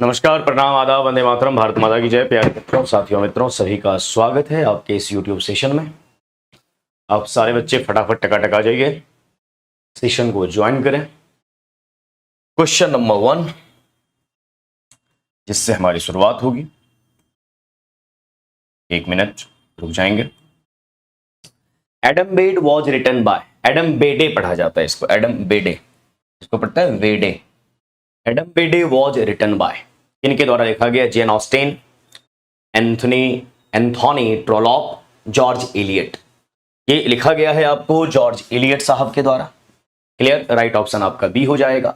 नमस्कार, प्रणाम, आदाब, वंदे मातरम, भारत माता की जय। प्यारे मित्रों, साथियों, मित्रों, सभी का स्वागत है आपके इस YouTube सेशन में। आप सारे बच्चे फटाफट टका जाइए, सेशन को ज्वाइन करें। क्वेश्चन नंबर 1 जिससे हमारी शुरुआत होगी। 1 मिनट रुक जाएंगे। Adam Bede was written by, Adam Bede पढ़ा जाता है इसको, एडम बेडे, इसको पढ़ता है वेडे। Adam Bede was written bye, इनके द्वारा लिखा गया। जेन ऑस्टेन, एंथोनी ट्रोलॉप, जॉर्ज एलियट। ये लिखा गया है आपको जॉर्ज एलियट साहब के द्वारा। क्लियर, राइट ऑप्शन आपका बी हो जाएगा।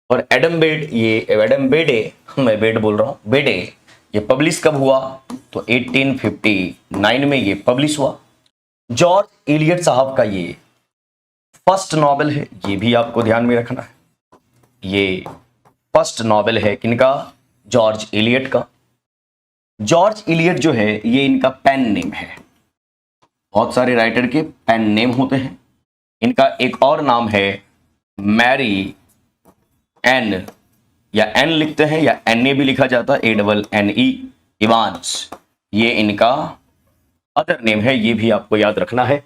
और एडम बेड, ये एडम बेडे, मैं बेड बोल रहा हूं, बेडे, ये पब्लिश कब हुआ? तो 1859 में ये पब्लिश हुआ। जॉर्ज एलियट साहब का ये फर्स्ट नॉवेल है, ये भी आपको ध्यान में रखना है। ये फर्स्ट नॉवेल है किनका? जॉर्ज एलियट का। जॉर्ज एलियट जो है ये इनका पेन नेम है। बहुत सारे राइटर के पेन नेम होते हैं। इनका एक और नाम है मैरी एन, या एन लिखते हैं या एन ए भी लिखा जाता है, ANNE, इवांस। ये इनका अदर नेम है, ये भी आपको याद रखना है।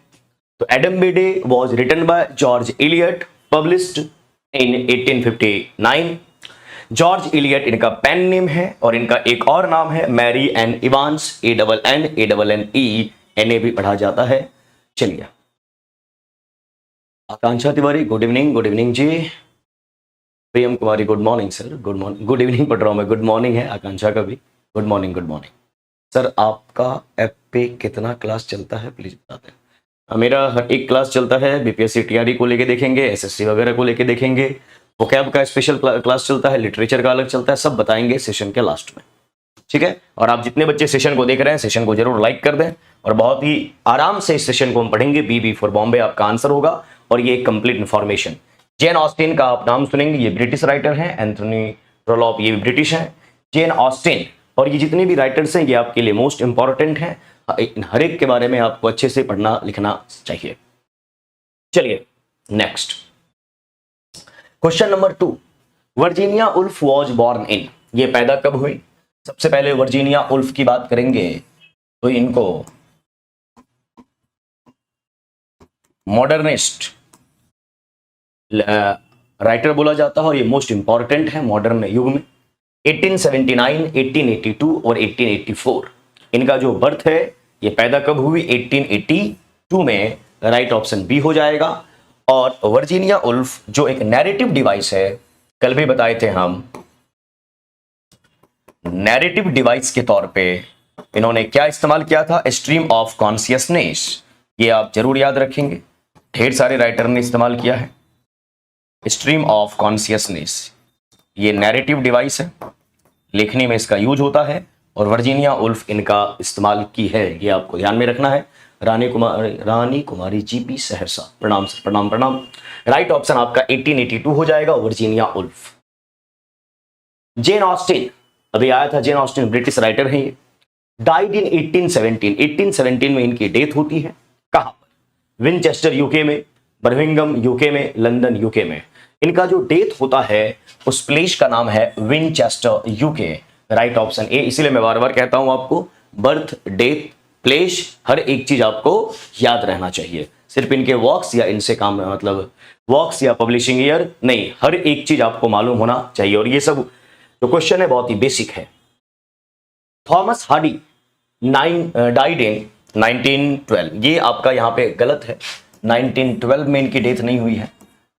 तो Adam Bede was written by George Eliot, published in 1859। George Eliot इनका पेन नेम है और इनका एक और नाम है Mary Ann Evans, ANNE, NA भी पढ़ा जाता है। चलिए, Akanksha Tiwari, good evening. Good evening जी। Priyam Kumari, good morning sir. Good morning, good evening पढ़ रहा हूं मैं, गुड मॉर्निंग है आकांक्षा का भी। Good morning, good morning sir. आपका ऐप पे कितना क्लास चलता है प्लीज बता दें। मेरा हर एक क्लास चलता है। BPSC TRE को लेके देखेंगे, SSC वगैरह को लेके देखेंगे, वोकैब का स्पेशल क्लास चलता है, लिटरेचर का अलग चलता है, सब बताएंगे सेशन के लास्ट में, ठीक है। और आप जितने बच्चे सेशन को देख रहे हैं, सेशन को जरूर लाइक कर दें और बहुत ही आराम से इस सेशन को हम पढ़ेंगे। BB फॉर बॉम्बे आपका आंसर होगा और ये एक कंप्लीट इंफॉर्मेशन। जेन ऑस्टिन का आप नाम सुनेंगे, ये ब्रिटिश राइटर हैं। एंथोनी ट्रोलॉप, ये भी ब्रिटिश हैं। जेन ऑस्टिन और ये जितने भी राइटर्स हैं ये आपके लिए मोस्ट इंपॉर्टेंट हैं। हर एक के बारे में आपको अच्छे से पढ़ना लिखना चाहिए। चलिए next question number 2। Virginia Woolf was born in, ये पैदा कब हुई? सबसे पहले वर्जीनिया उल्फ की बात करेंगे तो इनको मॉडर्निस्ट राइटर बोला जाता है और ये मोस्ट इंपॉर्टेंट है मॉडर्न युग में। 1879, 1882 और 1884 इनका जो बर्थ है, ये पैदा कब हुई? 1882 में। राइट ऑप्शन बी हो जाएगा। और वर्जीनिया उल्फ जो एक नैरेटिव डिवाइस है, कल भी बताए थे हम, नैरेटिव डिवाइस के तौर पे इन्होंने क्या इस्तेमाल किया था? Stream of consciousness. ये आप जरूर याद रखेंगे, ढेर सारे राइटर ने इस्तेमाल किया है। स्ट्रीम ऑफ कॉन्शियसनेस ये नैरेटिव डिवाइस है, लेखनी में इसका यूज होता है और वर्जीनिया उल्फ इनका इस्तेमाल की है, ये आपको ध्यान में रखना है। रानी कुमारी GP सहरसा, प्रणाम सर, प्रणाम प्रणाम। राइट ऑप्शन आपका 1882 हो जाएगा, वर्जीनिया उल्फ। जेन ऑस्टिन, अभी आया था, जेन ऑस्टिन ब्रिटिश राइटर है। ये डाइड इन 1817, 1817 में इनकी डेथ होती है। कहां पर? विनचेस्टर यूके में, बर्मिंघम यूके में, लंदन यूके में। इनका जो डेथ होता है उस प्लेस का नाम है Winchester UK. Right option A. इसीलिए मैं बार बार कहता हूं आपको, बर्थ, डेथ, प्लेस, हर एक चीज आपको याद रहना चाहिए। सिर्फ इनके वर्क्स या इनसे काम, मतलब वर्क्स या पब्लिशिंग ईयर नहीं, हर एक चीज आपको मालूम होना चाहिए। और ये सब जो क्वेश्चन है बहुत ही बेसिक है। थॉमस हार्डी डाइड इन 1912, ये आपका यहां पे गलत है। 1912 में इनकी डेथ नहीं हुई है,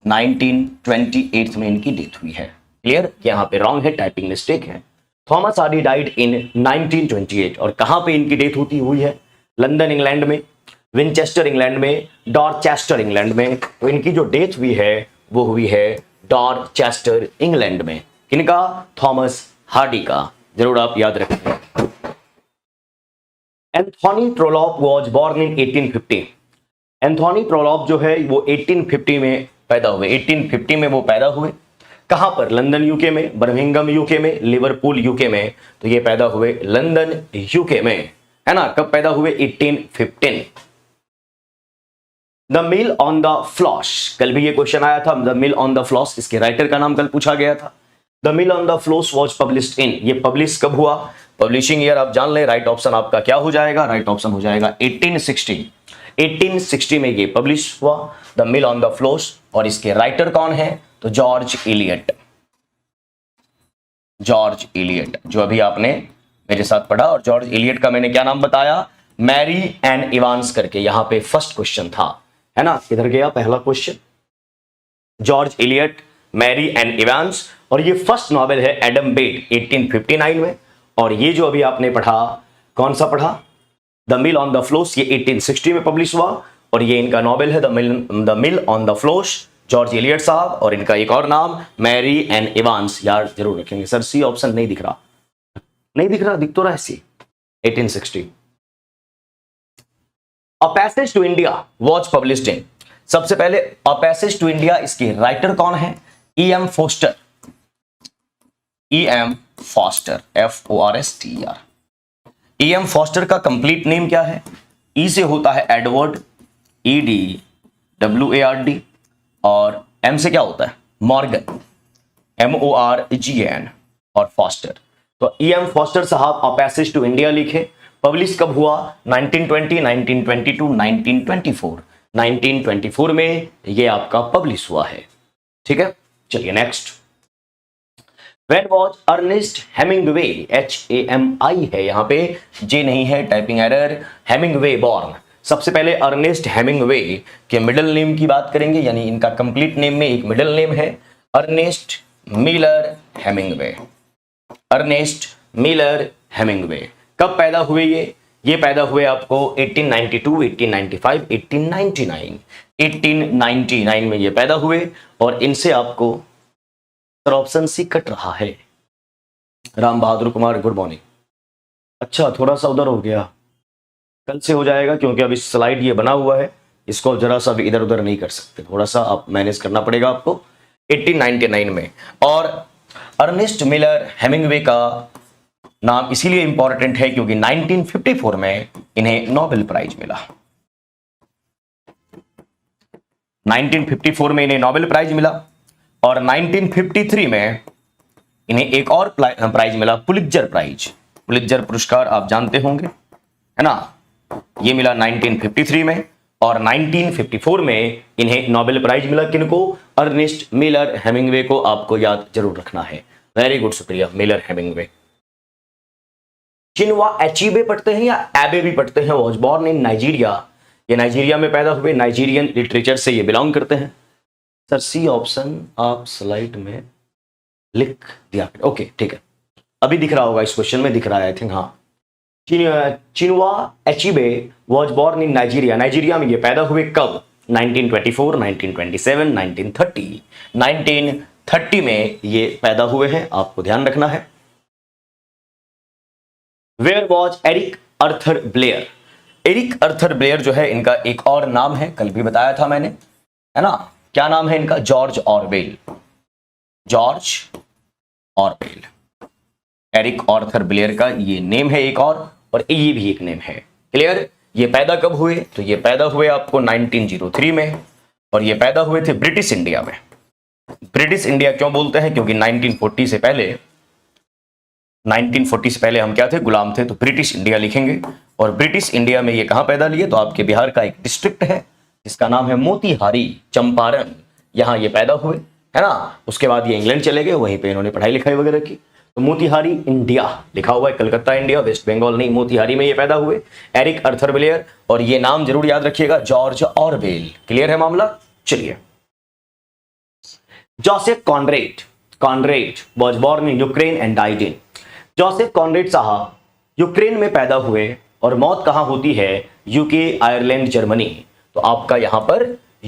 1928 में इनकी डेथ हुई है। क्लियर, यहां पे रॉन्ग है, टाइपिंग मिस्टेक है। थॉमस हार्डी डाइड इन 1928 और कहां पे इनकी डेथ होती हुई है? लंदन इंग्लैंड में, विनचेस्टर इंग्लैंड में, डॉरचेस्टर इंग्लैंड में। तो इनकी जो डेथ हुई है वो हुई है डॉरचेस्टर इंग्लैंड में। किनका? थॉमस हार्डी का, जरूर आप याद रखें। Anthony Trollope was born in 1850। Anthony Trollope जो है वो 1850 में पैदा हुए। 1850 में वो पैदा हुए। कहां पर? लंदन यूके में, बर्मिंघम यूके में, लिवरपूल यूके में। तो ये पैदा हुए लंदन यूके में, है ना। कब पैदा हुए? 1815। द मिल ऑन द फ्लॉश, कल भी ये क्वेश्चन आया था। द मिल ऑन द फ्लॉश, इसके राइटर का नाम कल पूछा गया था। The mill on the flows was published in, ये पब्लिश कब हुआ, पब्लिशिंग ईयर आप जान ले, राइट ऑप्शन आपका क्या हो जाएगा, राइट ऑप्शन हो जाएगा 1860। 1860 में ये पब्लिश हुआ the mill on the flows, और इसके राइटर कौन है, तो जॉर्ज इलियट। जॉर्ज इलियट जो अभी आपने मेरे साथ पढ़ा, और जॉर्ज इलियट का मैंने क्या नाम बताया, मैरी एंड इवांस करके, यहां पे फर्स्ट क्वेश्चन था, है ना, किधर गया पहला question, George Eliot, Mary Ann Evans, और ये फर्स्ट नॉवेल है एडम बेड 1859 में, और ये जो अभी आपने पढ़ा, कौन सा पढ़ा, the mill on the flows, ये 1860 में पब्लिश हुआ, और ये इनका नॉवेल है the mill on the flows, George Eliot साहब, और इनका एक और नाम मैरी एंड इवांस, यार जरूर रखेंगे। सर सी ऑप्शन नहीं दिख रहा, नहीं दिख रहा, दिख तो रहा है सी, 1860। A passage to India was published in, सबसे पहले अ पैसेज टू इंडिया, इसके राइटर कौन है, E.M. Poster, E.M. Poster, F-O-R-S-T-E-R। E.M. Poster का कंप्लीट नेम क्या है, ई से होता है एडवर्ड, E-D-W-A-R-D, और एम से क्या होता है, मॉर्गन, M-O-R-G-N, और फोस्टर। तो E.M. फोस्टर साहब अ पैसेज टू इंडिया लिखे, पब्लिश कब हुआ, 1920, 1922, 1924, 1924 में ये आपका पब्लिश हुआ है, ठीक है। चलिए next, When was Ernest Hemingway, H-A-M-I है यहां पे, J नहीं है, टाइपिंग एरर, हेमिंगवे बॉर्न। सबसे पहले अर्नेस्ट हेमिंगवे के मिडिल नेम की बात करेंगे, यानी इनका कंप्लीट नेम में एक मिडिल नेम है Ernest Miller Hemingway, Ernest Miller Hemingway. कब पैदा हुए ये पैदा हुए आपको 1892, 1895, 1899, 1899 में ये पैदा हुए, और इनसे आपको ऑप्शन सी कट रहा है। Ram Bahadur Kumar good morning. अच्छा थोड़ा सा उधर हो गया, कल से हो जाएगा, क्योंकि अब इस स्लाइड ये बना हुआ है, इसको जरा सा भी इधर उधर नहीं कर सकते, थोड़ा सा आप मैनेज करना पड़ेगा आपको। 1899 में, और अर्नेस्ट मिलर हेमिंगवे का नाम इसीलिए इंपॉर्टेंट है क्योंकि 1954 में इन्हें नोबेल प्राइज मिला। 1954 में इन्हें नोबेल प्राइज मिला, और 1953 में इन्हें एक और प्राइज मिला, पुलित्जर प्राइज। पुलित्जर पुरस्कार आप जानते होंगे, है ना, ये मिला 1953 में, और 1954 में इन्हें नोबेल प्राइज मिला। किनको, अर्नेस्ट मिलर हेमिंगवे को आपको याद जरूर रखना है। वेरी गुड, शुक्रिया, मिलर हेमिंगवे। चिनवा अचीबे पढ़ते हैं या एबे भी पढ़ते हैं, वॉज बॉर्न इन नाइजीरिया, ये नाइजीरिया में पैदा हुए, नाइजीरियन लिटरेचर से ये बिलोंग करते हैं। सर सी ऑप्शन आप स्लाइड में लिख दिया, ओके ठीक है, अभी दिख रहा होगा, इस क्वेश्चन में दिख रहा है आई थिंक, हाँ। Chinua Achebe was born in Nigeria, Nigeria में ये पैदा हुए कब, 1924, 1927, 1930, 1930 में ये पैदा हुए हैं, आपको ध्यान रखना है। Where was Eric Arthur Blair, Eric Arthur Blair जो है इनका एक और नाम है, कल भी बताया था मैंने, है ना, क्या नाम है इनका, George Orwell, George Orwell. Eric Arthur Blair का ये नेम है एक और ये भी एक नेम है, क्लियर। ये पैदा कब हुए, तो ये पैदा हुए आपको 1903 में, और ये पैदा हुए थे ब्रिटिश इंडिया में। ब्रिटिश इंडिया क्यों बोलते हैं, क्योंकि 1940 से पहले हम क्या थे, गुलाम थे, तो ब्रिटिश इंडिया लिखेंगे। और ब्रिटिश इंडिया में ये कहां पैदा लिए, तो आपके बिहार का एक डिस्ट्रिक्ट है जिसका नाम है मोतीहारी, चंपारण, यहां ये पैदा हुए, है ना। उसके बाद ये इंग्लैंड चले गए, वहीं पे इन्होंने पढ़ाई लिखाई वगैरह की, तो मोतीहारी इंडिया लिखा हुआ है, कलकत्ता इंडिया, वेस्ट बंगाल नहीं, मोतीहारी में ये पैदा हुए एरिक अर्थर ब्लेयर, और ये नाम जरूर याद रखिएगा, जॉर्ज ऑरवेल। क्लियर है मामला, चलिए। Joseph Conrad, Conrad was born in Ukraine and died in, Joseph Conrad साहब यूक्रेन में पैदा हुए, और मौत कहां होती है, यूके, आयरलैंड, जर्मनी। तो आपका यहां पर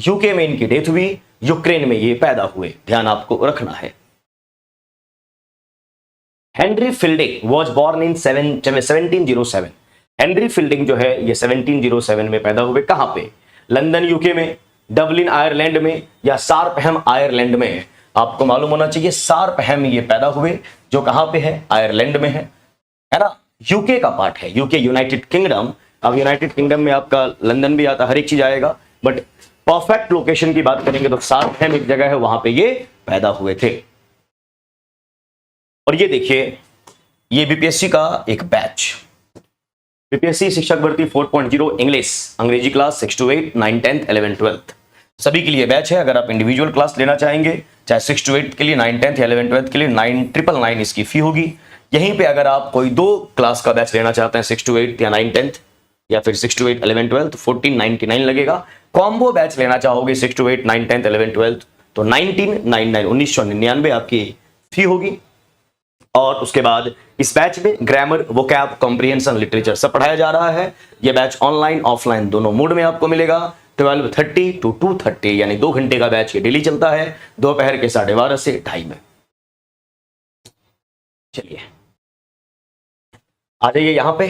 यूके में इनकी डेथ हुई, यूक्रेन में ये पैदा हुए, ध्यान आपको रखना है। Henry fielding was born in 1707, Henry fielding जो है ये 1707 में पैदा हुए, कहां पे, लंदन यूके में, डबलिन आयरलैंड में, या सार्पहैम आयरलैंड में। आपको मालूम होना चाहिए सार्पहैम ये पैदा हुए, जो कहां पे है, आयरलैंड में है ना, यूके का पार्ट है, यूके यूनाइटेड किंगडम। अब यूनाइटेड किंगडम में आपका लंदन भी आता, हर एक चीज आएगा, बट परफेक्ट लोकेशन की बात करेंगे तो सार्पहैम एक जगह है, वहां पे ये पैदा हुए थे। और ये देखिए, ये बीपीएससी का एक बैच, बीपीएससी शिक्षक भर्ती 4.0 इंग्लिश अंग्रेजी क्लास 6 to 8, 9, 10, 11, 12 सभी के लिए बैच है। अगर आप इंडिविजुअल क्लास लेना चाहेंगे, चाहे 6 to 8 के लिए, 9, 10 या 11, 12 के लिए 9,999 इसकी फी होगी। यहीं पे अगर आप कोई 2 क्लास का बैच लेना चाहते हैं, 6 to 8 या 9, 10 या फिर 6 to 8, 11, 12, तो 1499 लगेगा। कॉम्बो बैच लेना चाहोगे 6 to 8, 9, 10, 11, 12 तो 1999 1999 आपकी फी होगी। और उसके बाद इस बैच में ग्रामर, वोकैब, कॉम्प्रिहेंशन, लिटरेचर सब पढ़ाया जा रहा है। यह बैच ऑनलाइन ऑफलाइन दोनों मोड में आपको मिलेगा। 12:30 to 2:30 यानी 2 घंटे का बैच ये डेली चलता है, दोपहर के 12:30 से 2:30 में। चलिए आ जाइए यहां पे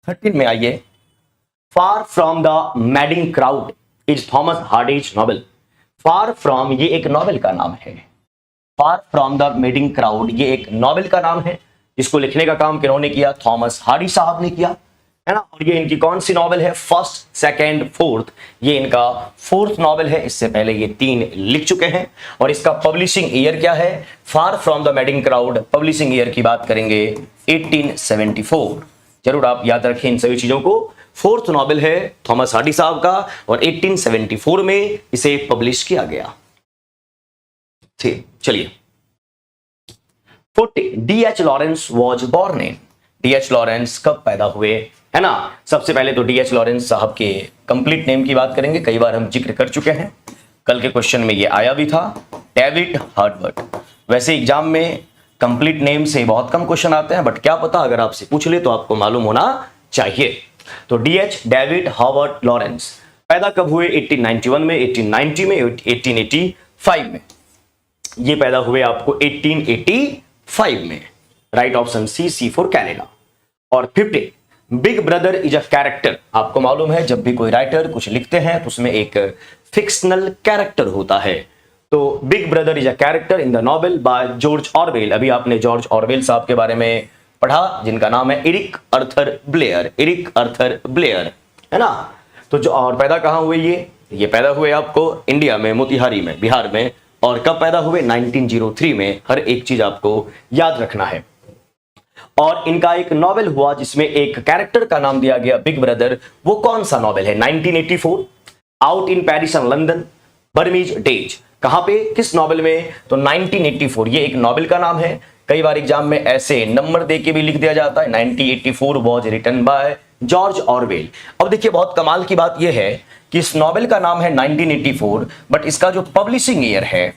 13 में आइए। Far from the madding crowd is Thomas Hardy's novel. Far from ये एक नॉवेल का नाम है। Far from the madding crowd ये एक नॉवेल का नाम है, जिसको लिखने का काम किन्होंने किया? थॉमस हार्डी साहब ने किया, है ना। और ये इनकी कौन सी नॉवेल है? फर्स्ट, सेकंड, फोर्थ, ये इनका 4th नॉवेल है। इससे पहले ये 3 लिख चुके हैं। और इसका पब्लिशिंग ईयर क्या है? Far from the madding crowd publishing year की बात करेंगे 1874। जरूर आप याद रखें इन सभी चीजों को। 4th नॉवेल है थॉमस हार्डी साहब का और 1874 में इसे पब्लिश किया गया। ठीक, चलिए 40 D.H. Lawrence was born in. D.H. Lawrence कब पैदा हुए, है ना। सबसे पहले तो D.H. लॉरेंस साहब के कंप्लीट नेम की बात करेंगे। कई बार हम जिक्र कर चुके हैं, कल के क्वेश्चन में ये आया भी था, डेविड हार्वर्ड। वैसे एग्जाम में कंप्लीट नेम से बहुत कम क्वेश्चन आते हैं, बट क्या पता अगर आपसे पूछ ले तो आपको मालूम होना चाहिए। तो D.H. डेविड हार्वर्ड लॉरेंस पैदा कब हुए? 1891 में, 1890 में, 1885 में। ये पैदा हुए आपको 1885 में। Right option C for Canada. और 50 big brother is a character. आपको मालूम है जब भी कोई राइटर कुछ लिखते हैं तो उसमें एक फिक्शनल कैरेक्टर होता है। तो big brother is a character in the novel by George Orwell. अभी आपने जॉर्ज ऑरवेल साहब के बारे में पढ़ा, जिनका नाम है Eric Arthur Blair. Eric Arthur Blair, है ना। तो जो और पैदा कहां हुए? ये पैदा हुए आपको इंडिया में, मोतिहारी में, बिहार में। और कब पैदा हुए? 1903 में। हर एक चीज आपको याद रखना है। और इनका एक नॉवेल हुआ जिसमें एक कैरेक्टर का नाम दिया गया बिग ब्रदर। वो कौन सा नॉवेल है? 1984, out in Paris and London, Burmese days. कहां पे, किस नॉवेल में? तो 1984 ये एक नॉवेल का नाम है। कई बार एग्जाम में ऐसे नंबर दे के भी लिख दिया जाता है। 1984 was written by George Orwell. अब देखिए बहुत कमाल की बात यह है कि इस नॉवेल का नाम है 1984, बट इसका जो पब्लिशिंग ईयर है,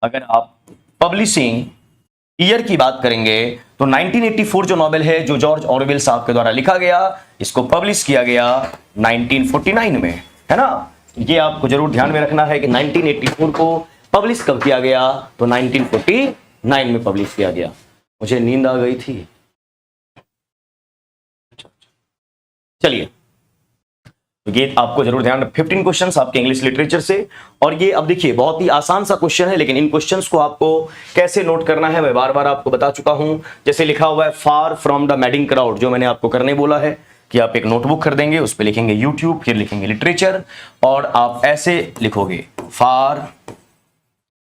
अगर आप पब्लिशिंग ईयर की बात करेंगे तो 1984 जो नॉवेल है, जो जॉर्ज ऑरवेल साहब के द्वारा लिखा गया, इसको पब्लिश किया गया 1949 में, है ना। ये आपको जरूर ध्यान में रखना है कि 1984 को पब्लिश कब किया गया? तो 1949 में पब्लिश किया गया। मुझे नींद आ गई थी। चलिए, तो ये आपको जरूर ध्यान, 15 क्वेश्चंस आपके इंग्लिश लिटरेचर से। और ये अब देखिए बहुत ही आसान सा क्वेश्चन है, लेकिन इन क्वेश्चंस को आपको कैसे नोट करना है मैं बार बार आपको बता चुका हूं। जैसे लिखा हुआ है far from the madding crowd, जो मैंने आपको करने बोला है कि आप एक नोटबुक खरीदेंगे, उस पर लिखेंगे यूट्यूब, फिर लिखेंगे लिटरेचर, और आप ऐसे लिखोगे far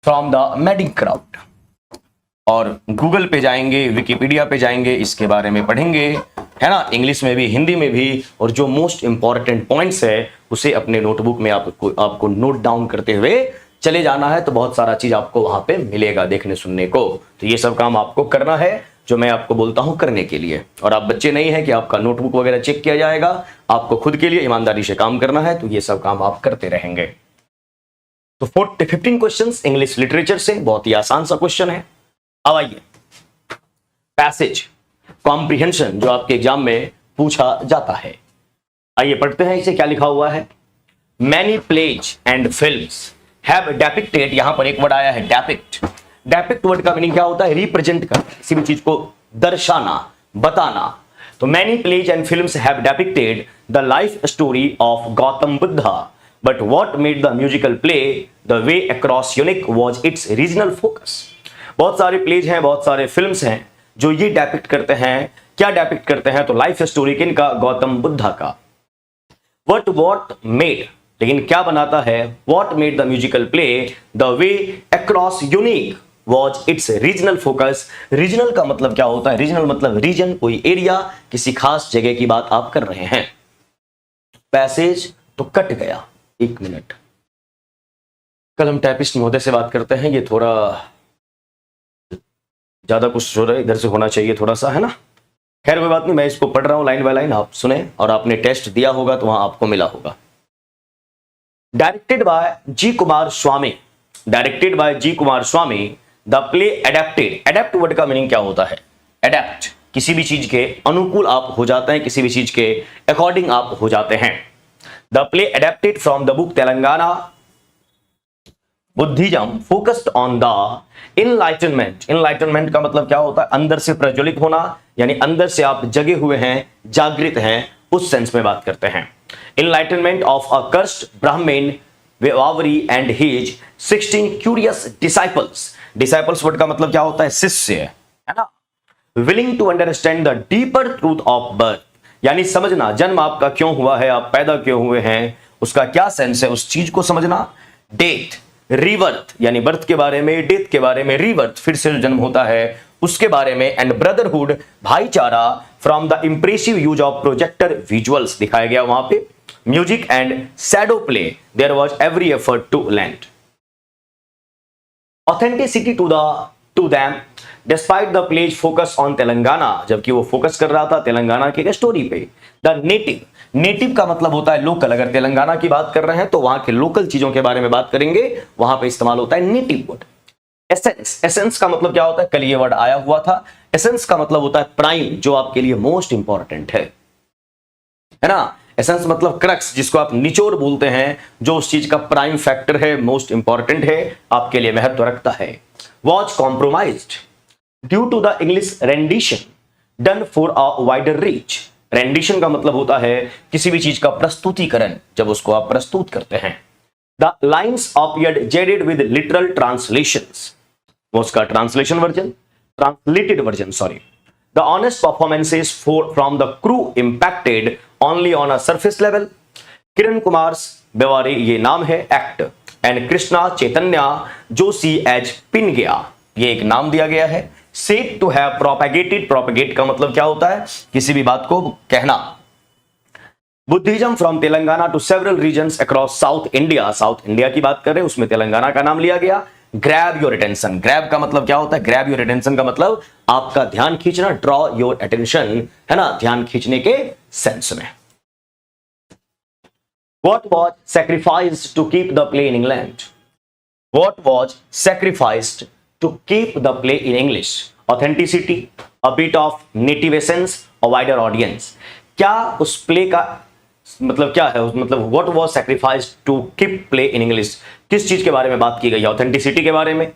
from the madding crowd. और गूगल पे जाएंगे, विकिपीडिया पे जाएंगे, इसके बारे में पढ़ेंगे, है ना, इंग्लिश में भी, हिंदी में भी। और जो मोस्ट इंपॉर्टेंट पॉइंट्स है उसे अपने नोटबुक में आपको नोट डाउन करते हुए चले जाना है। तो बहुत सारा चीज आपको वहां पे मिलेगा देखने सुनने को। तो ये सब काम आपको करना है जो मैं आपको बोलता हूं करने के लिए। और आप बच्चे नहीं है कि आपका नोटबुक वगैरह चेक किया जाएगा, आपको खुद के लिए ईमानदारी से काम करना है। तो ये सब काम आप करते रहेंगे। तो 15 क्वेश्चंस इंग्लिश लिटरेचर से, बहुत ही आसान सा क्वेश्चन है। अब आइए पैसेज कॉम्प्रिहेंशन, जो आपके एग्जाम में पूछा जाता है। आइए पढ़ते हैं इसे क्या लिखा हुआ है। Many plays and films have डेपिक्टेड, यहां पर एक वर्ड आया है डेपिक्ट। डेपिक्ट वर्ड का मीनिंग क्या होता है? रिप्रेजेंट करना, किसी भी चीज को दर्शाना, बताना। तो many plays and films have डेपिक्टेड the life story of Gautam Buddha, but what made the musical play the way across unique was it's regional focus. बहुत सारे प्लेज हैं, बहुत सारे फिल्म्स हैं जो ये डेपिक्ट करते हैं। क्या डेपिक्ट करते हैं? तो लाइफ स्टोरी किनका? गौतम बुद्धा का। व्हाट मेड, लेकिन क्या बनाता है? What made the musical play the way across unique was it's regional focus. Regional का मतलब क्या होता है? रीजनल मतलब रीजन, कोई एरिया, किसी खास जगह की बात आप कर रहे हैं। पैसेज तो कट गया, 1 मिनट। कल हम टाइपिस्ट महोदय से बात करते हैं, ये थोड़ा ज्यादा कुछ हो रहा है, इधर से होना चाहिए थोड़ा सा, है ना। खैर कोई बात नहीं, मैं इसको पढ़ रहा हूं लाइन बाय लाइन, आप सुने, और आपने टेस्ट दिया होगा तो वहां आपको मिला होगा। Directed by G Kumar Swamy, directed by G Kumar Swamy, the play adapted. Adapt word का मीनिंग क्या होता है? एडेप्ट, किसी भी चीज के अनुकूल आप हो जाते हैं, किसी भी चीज के अकॉर्डिंग आप हो जाते हैं। The play adapted from the book Telangana Buddhism focused on the enlightenment. Enlightenment का मतलब क्या होता है? अंदर से प्रज्वलित होना, यानी अंदर से आप जगे हुए हैं, जागृत हैं, उस सेंस में बात करते हैं। Enlightenment of a cursed Brahmin Bewari and his 16 curious disciples. Disciples word का मतलब क्या होता है? शिष्य, है ना। Willing to understand the deeper truth of birth, यानी समझना जन्म आपका क्यों हुआ है, आप पैदा क्यों हुए हैं, उसका क्या सेंस है, उस चीज को समझना। डेथ, रीबर्थ, यानी बर्थ के बारे में, डेथ के बारे में, रीबर्थ फिर से जन्म होता है उसके बारे में। एंड ब्रदरहुड, भाईचारा, from the impressive use of projector visuals, दिखाया गया वहां पे। Music and shadow play, there was every effort to lend authenticity to them despite the play's focus on Telangana, जबकि वो फोकस कर रहा था तेलंगाना की एक स्टोरी पे। द नेटिव, नेटिव का मतलब होता है लोकल, अगर तेलंगाना की बात कर रहे हैं तो वहां के लोकल चीजों के बारे में बात करेंगे, वहां पे इस्तेमाल होता है नेटिव वर्ड। एसेंस, एसेंस का मतलब क्या होता है? कल ये वर्ड आया हुआ था। एसेंस का मतलब होता है प्राइम, जो आपके लिए मोस्ट इंपॉर्टेंट है ना। एसेंस मतलब क्रक्स, जिसको आप निचोड़ बोलते हैं, जो उस चीज का प्राइम फैक्टर है, मोस्ट इंपॉर्टेंट है, आपके लिए महत्व रखता है। Was compromised due to the English rendition done for a wider reach. Rendition का मतलब होता है किसी भी चीज का प्रस्तुतिकरण, जब उसको आप प्रस्तुत करते हैं। The lines appeared jaded with literal translations, वो उसका translation version, translated version sorry. The honest performances from the crew impacted only on a surface level. Kiran Kumar Bewari, ये नाम है act, and Krishna Chaitanya Joshi as पिन गया, ये एक नाम दिया गया है। Said to have propagated, propagate का मतलब क्या होता है? किसी भी बात को कहना। Buddhism from Telangana to several regions across South India, South India की बात कर रहे हैं, उसमें तेलंगाना का नाम लिया गया। ग्रैब योर अटेंशन, ग्रैब का मतलब क्या होता है? ग्रैब योर अटेंशन का मतलब आपका ध्यान खींचना, ड्रॉ योर अटेंशन, है ना, ध्यान खींचने के सेंस में। What was sacrificed to keep the play in England? What was sacrificed to keep the play in English? Authenticity, a bit of native essence, a wider audience. क्या उस play का मतलब क्या है? मतलब what was sacrificed to keep play in English? किस चीज के बारे में बात की गई है? ऑथेंटिसिटी के बारे में,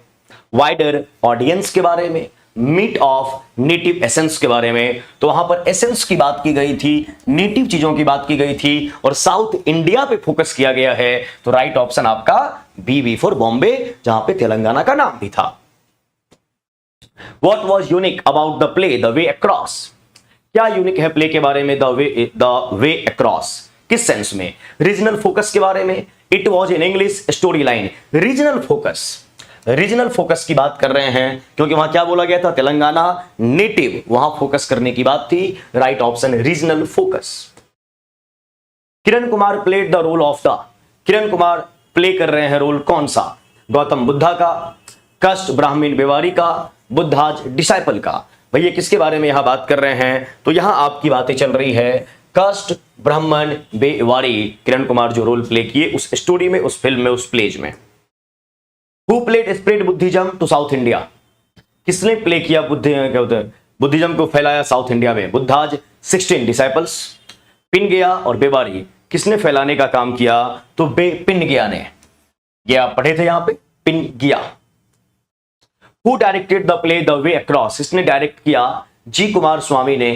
वाइडर ऑडियंस के बारे में, मीट ऑफ नेटिव एसेंस के बारे में। तो वहां पर एसेंस की बात की गई थी, नेटिव चीजों की बात की गई थी, और साउथ इंडिया पे फोकस किया गया है। तो राइट ऑप्शन आपका बी फॉर बॉम्बे, जहां पे तेलंगाना का नाम भी था। What was unique about the play The Way Across? क्या यूनिक है प्ले के बारे में? द वे अक्रॉस, किस सेंस में? रीजनल फोकस के बारे में। It was in English story line. Regional focus, regional focus की बात कर रहे हैं, क्योंकि वहां क्या बोला गया था? तेलंगाना नेटिव, वहां फोकस करने की बात थी। Right option regional focus. Kiran Kumar played the role of the, Kiran Kumar play कर रहे हैं रोल कौन सा? गौतम बुद्धा का, कष्ट ब्राह्मण बेवारी का, बुद्धाज डिसाइपल का। भैया किसके बारे में यहां बात कर रहे हैं? तो यहां आपकी बातें चल रही है कष्ट ब्राह्मण बेवारी, किरण कुमार जो रोल प्ले किए उस स्टोरी में, उस फिल्म में, उस प्लेज में। Who played spread Buddhism to South India? किसने प्ले किया बुद्धिज्म को फैलाया साउथ इंडिया में? बुद्धाज 16 डिसाइपल्स। पिन गया और बेवारी, किसने फैलाने का काम किया? तो पिन गया ने, ये आप पढ़े थे यहां पे, पिन गया। Who directed the play The Way Across? इसने डायरेक्ट किया जी कुमार स्वामी ने,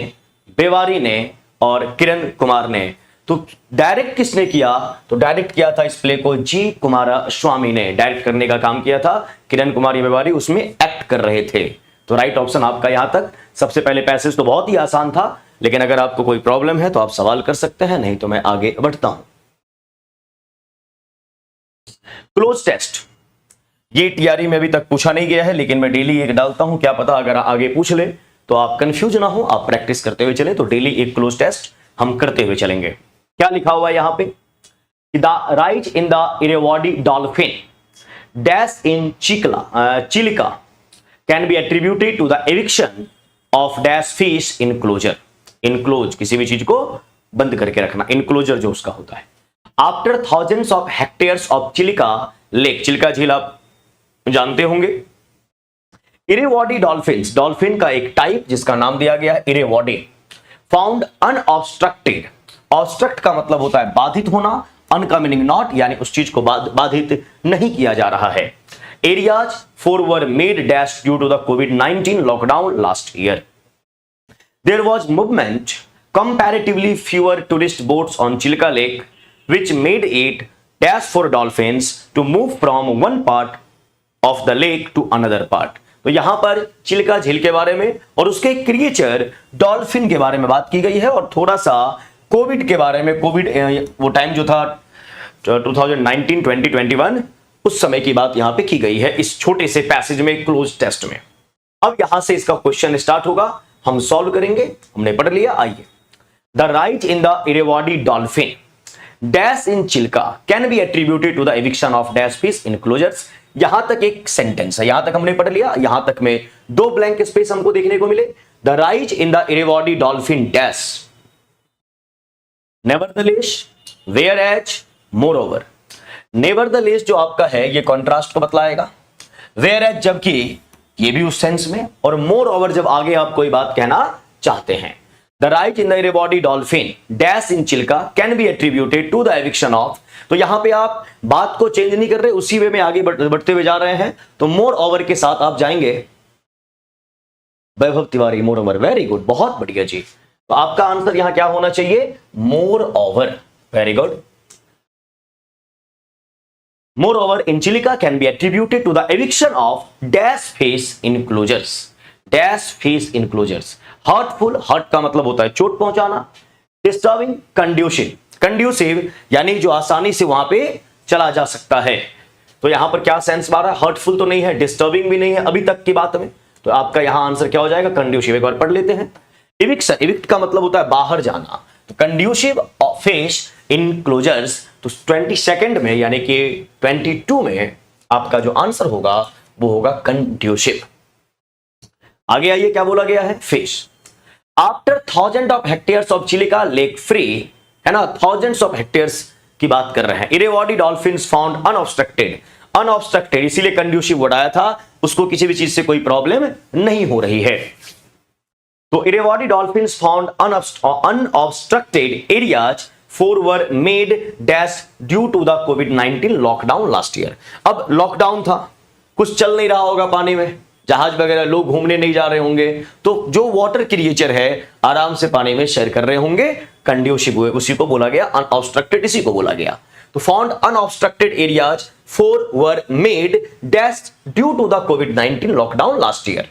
बेवारी ने और किरण कुमार ने। तो डायरेक्ट किसने किया? तो डायरेक्ट किया था इस प्ले को जी कुमार स्वामी ने, डायरेक्ट करने का काम किया था। किरण कुमार बेवारी उसमें एक्ट कर रहे थे। तो राइट ऑप्शन आपका यहां तक। सबसे पहले पैसेज तो बहुत ही आसान था, लेकिन अगर आपको कोई प्रॉब्लम है तो आप सवाल कर सकते हैं, नहीं तो मैं आगे बढ़ता हूं। क्लोज टेस्ट, ये टीआरई में अभी तक पूछा नहीं गया है, लेकिन मैं डेली एक डालता हूं, क्या पता अगर आगे पूछ ले तो आप कंफ्यूज ना हो, आप प्रैक्टिस करते हुए चले, तो डेली एक क्लोज टेस्ट हम करते हुए चलेंगे। क्या लिखा हुआ है यहां पे, the rise in the Irrawaddy dolphin dash in Chilika can be attributed to the eviction of dash fish enclosure. Enclose किसी भी चीज को बंद करके रखना, इनक्लोजर जो उसका होता है। After thousands of hectares of Chilika lake, Chilika झील आप जानते होंगे। इरेवाडी डॉल्फिन्स, डॉल्फिन का एक टाइप जिसका नाम दिया गया है इरेवाडी, फाउंड अनऑब्स्ट्रक्टेड, ऑब्स्ट्रक्ट का मतलब होता है बाधित होना, अन का मीनिंग नॉट, यानी उस चीज को बाधित नहीं किया जा रहा है। Areas 4 were made dash due to the कोविड-19 lockdown last year. There was movement, comparatively fewer tourist boats on Chilka Lake, which made it dash for dolphins to move from one part of the lake to another part। तो यहां पर चिल्का झील के बारे में और उसके क्रिएचर डॉल्फिन के बारे में बात की गई है, और थोड़ा सा कोविड के बारे में, कोविड वो टाइम जो था 2019, 2021, उस समय की बात यहां पे की गई है इस छोटे से पैसेज में, क्लोज टेस्ट में। अब यहां से इसका क्वेश्चन स्टार्ट होगा, हम सॉल्व करेंगे। हमने पढ़ लिया, आइए। The rise in the Irrawaddy dolphin dash in Chilka can be attributed to the eviction of dash fish enclosures। यहां तक एक सेंटेंस है, यहां तक हमने पढ़ लिया, यहां तक में 2 ब्लैंक स्पेस हमको देखने को मिले। The rise in the Irrawaddy dolphin dash nevertheless, whereas, moreover। nevertheless जो आपका है ये कॉन्ट्रास्ट को बतलाएगा, whereas जबकि ये भी उस सेंस में, और moreover जब आगे आप कोई बात कहना चाहते हैं। The rise in the Irrawaddy dolphin dash in Chilka can be attributed to the eviction of, तो यहां पे आप बात को चेंज नहीं कर रहे, उसी वे में आगे बढ़ते हुए जा रहे हैं, तो मोर ओवर के साथ आप जाएंगे। Vaibhav Tiwari, moreover, very good, बहुत बढ़िया जी। तो आपका आंसर यहां क्या होना चाहिए, moreover, very good. Moreover in Chilika can be attributed to the eviction of dash fish enclosures, dash fish enclosures. Hurtful, hurt का मतलब होता है चोट पहुंचाना, डिस्टर्बिंग, कंड्यूसिव, कंड्यूसिव यानी जो आसानी से वहां पे चला जा सकता है। तो यहां पर क्या सेंस मारा, हर्टफुल तो नहीं है, डिस्टर्बिंग भी नहीं है अभी तक की बात में, तो आपका यहां आंसर क्या हो जाएगा, कंड्यूसिव। एक बार पढ़ लेते हैं। इविक्शन, इविक्ट का मतलब होता है बाहर जाना, तो कंड्यूसिव फिश इनक्लोजर्स, तो 22nd में यानी कि 22 में आपका जो आंसर होगा वो होगा कंड्यूसिव। आगे आइए, क्या बोला गया है, fish. After thousand of hectares of Chilika lake free, है ना, थाउजेंड्स ऑफ हेक्टेयर्स की बात कर रहे हैं। इरेवाडी डॉल्फिन्स फाउंड अनऑब्स्ट्रक्टेड, अनऑब्स्ट्रक्टेड इसीलिए कंड्यूसिव वर्ड आया था, उसको किसी भी चीज से कोई प्रॉब्लम नहीं हो रही है। तो Irrawaddy dolphins found unobstructed areas 4 were made dash due to the कोविड-19 लॉकडाउन लास्ट ईयर। अब लॉकडाउन था, कुछ चल नहीं रहा होगा पानी में, जहाज वगैरह, लोग घूमने नहीं जा रहे होंगे, तो जो वाटर क्रिएचर है आराम से पानी में शेयर कर रहे होंगे, कंड्यूसिव हुए, उसी को बोला गया अनऑब्स्ट्रक्टेड, इसी को बोला गया। तो found unobstructed areas 4 were made dash due to the कोविड-19 लॉकडाउन लास्ट ईयर।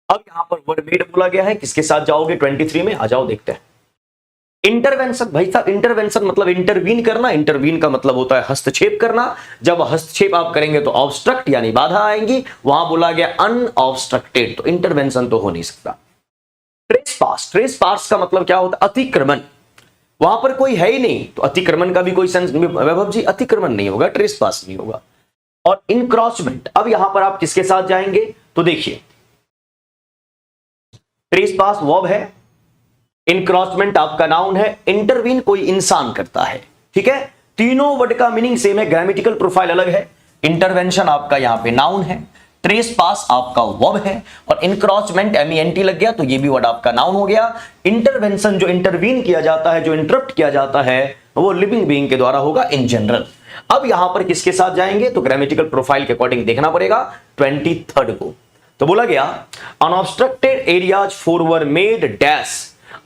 अब यहां पर वर्ड मेड बोला गया है, किसके साथ जाओगे 23 में, आ जाओ देखते हैं। इंटरवेंशन, भाई साहब इंटरवेंशन मतलब इंटरवीन करना, इंटरवीन का मतलब होता है हस्तक्षेप करना। जब हस्तक्षेप आप करेंगे तो ऑब्स्ट्रक्ट यानी बाधा आएंगी, वहां बोला गया अनऑब्स्ट्रक्टेड, तो इंटरवेंशन तो हो नहीं सकता। ट्रेसपास, ट्रेसपास का मतलब क्या होता है, अतिक्रमण, वहां पर कोई है ही नहीं, तो अतिक्रमण का भी कोई सेंस, वैभव जी अतिक्रमण नहीं होगा, ट्रेसपास नहीं होगा। और इनक्रॉचमेंट, अब यहां पर आप किसके साथ जाएंगे, तो देखिए ट्रेसपास वर्ब है, इनक्रॉचमेंट आपका नाउन है, इंटरवीन कोई इंसान करता है, ठीक है। तीनों वर्ड का मीनिंग सेम है, ग्रामेटिकल प्रोफाइल अलग है। इंटरवेंशन आपका यहां पे नाउन है, ट्रेसपास आपका वर्ब है, और इनक्रॉचमेंट MENT लग गया तो ये भी वर्ड आपका नाउन हो गया। इंटरवेंशन जो इंटरवीन किया जाता है, जो इंटरप्ट किया जाता है, वो लिविंग बीइंग के द्वारा होगा इन जनरल। अब यहां पर किसके साथ जाएंगे, तो ग्रामेटिकल प्रोफाइल के अकॉर्डिंग देखना पड़ेगा 23rd को। तो बोला गया unobstructed areas 4 were made dash.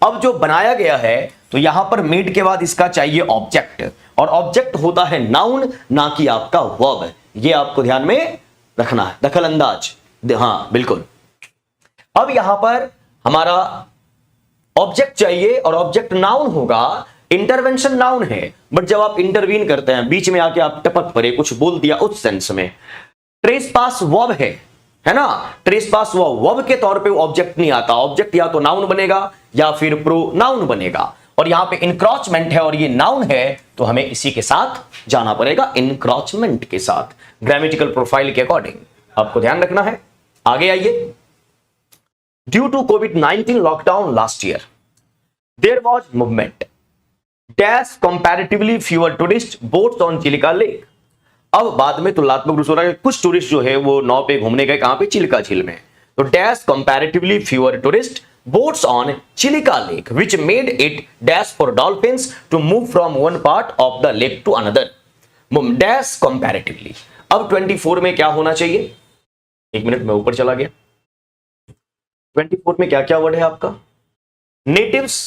अब जो बनाया गया है, तो यहां पर मेड के बाद इसका चाहिए ऑब्जेक्ट, और ऑब्जेक्ट होता है नाउन, ना कि आपका वर्ब। ये आपको ध्यान में रखना है, दखल अंदाज, हाँ बिल्कुल। अब यहां पर हमारा ऑब्जेक्ट चाहिए, और ऑब्जेक्ट नाउन होगा, इंटरवेंशन नाउन है, बट जब आप इंटरवीन करते हैं, बीच में आके आप टपक पड़े, कुछ बोल दिया, उस सेंस में। ट्रेसपास वर्ब है ना, ट्रेसपास वर्ब के तौर पे ऑब्जेक्ट नहीं आता, ऑब्जेक्ट या तो नाउन बनेगा या फिर प्रोनाउन बनेगा, और यहां पे इंक्रोचमेंट है और ये नाउन है, तो हमें इसी के साथ जाना पड़ेगा, इंक्रोचमेंट के साथ, ग्रामेटिकल प्रोफाइल के अकॉर्डिंग आपको ध्यान रखना है। आगे आइए। ड्यू टू कोविड-19 lockdown last year there was movement dash comparatively fewer tourist boats on Chilika lake. अब बाद में तुलनात्मक रूप से हो रहा है, कुछ टूरिस्ट जो है वो नाव पे घूमने गए, कहां पे, चिलिका झील में, तो dash comparatively fewer tourist boats on Chilika Lake, which made it dash for dolphins to move from one part of the lake to another. Dash comparatively. अब 24 में क्या होना चाहिए, एक मिनट में ऊपर चला गया। 24 में क्या क्या वर्ड है आपका, नेटिव्स,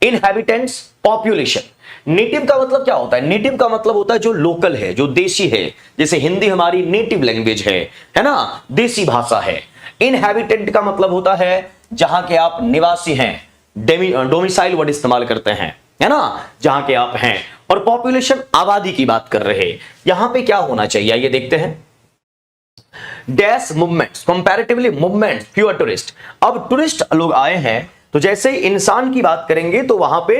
इनहैबिटेंट्स, पॉपुलेशन। नेटिव का मतलब क्या होता है, नेटिव का मतलब होता है जो लोकल है, जो देशी है, जैसे हिंदी हमारी नेटिव लैंग्वेज है ना, देसी भाषा है। इनहैबिटेंट का मतलब होता है जहां के आप निवासी हैं, डोमिसाइल वर्ड इस्तेमाल करते हैं, है ना, जहां के आप हैं। और पॉपुलेशन, आबादी की बात कर रहे हैं। यहां पे क्या होना चाहिए, ये देखते हैं, dash movements, comparatively movement fewer tourist. अब टूरिस्ट लोग आए हैं, तो जैसे ही इंसान की बात करेंगे तो वहां पे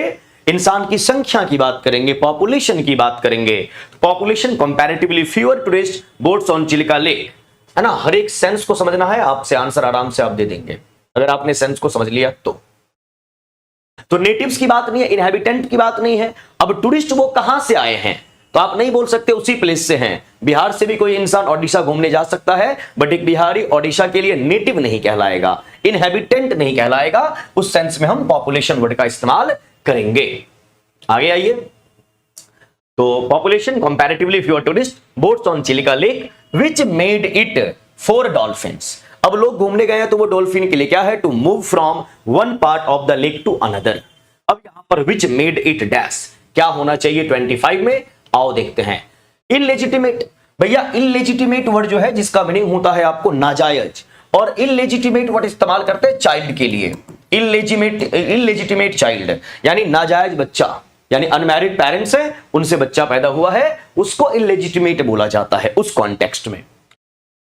इंसान की संख्या की बात करेंगे, पॉपुलेशन की बात करेंगे। Population comparatively fewer tourist boats on Chilika lake, है ना। हर एक सेंस को समझना है, आपसे आंसर आराम से आप दे देंगे अगर आपने सेंस को समझ लिया तो नेटिव्स की बात नहीं है, इनहैबिटेंट की बात नहीं है। अब टूरिस्ट वो कहां से आए हैं, तो आप नहीं बोल सकते उसी प्लेस से हैं। बिहार से भी कोई इंसान ओडिशा घूमने जा सकता है, बट एक बिहारी ओडिशा के लिए नेटिव नहीं कहलाएगा, इनहैबिटेंट नहीं कहलाएगा। उस सेंस में हम पॉपुलेशन वर्ड का इस्तेमाल करेंगे। आगे आइए। तो population comparatively fewer tourist boats on Chilika lake which made it for dolphins. अब लोग घूमने गए हैं तो वो डॉल्फिन के लिए क्या है, to move from one part of the lake to another. अब यहां पर विच मेड इट डैश क्या होना चाहिए 25 में, आओ देखते हैं। इनलेजिटिमेट, भैया इनलेजिटिमेट वर्ड जो है जिसका मीनिंग होता है आपको नाजायज, और इनलेजिटिमेट वर्ड इस्तेमाल करते हैं चाइल्ड के लिए। इनलेजिटिमेट चाइल्ड यानी नाजायज बच्चा, यानी अनमैरिड पेरेंट्स है, उनसे बच्चा पैदा हुआ है, उसको इनलेजिटिमेट बोला जाता है उस कॉन्टेक्स्ट में।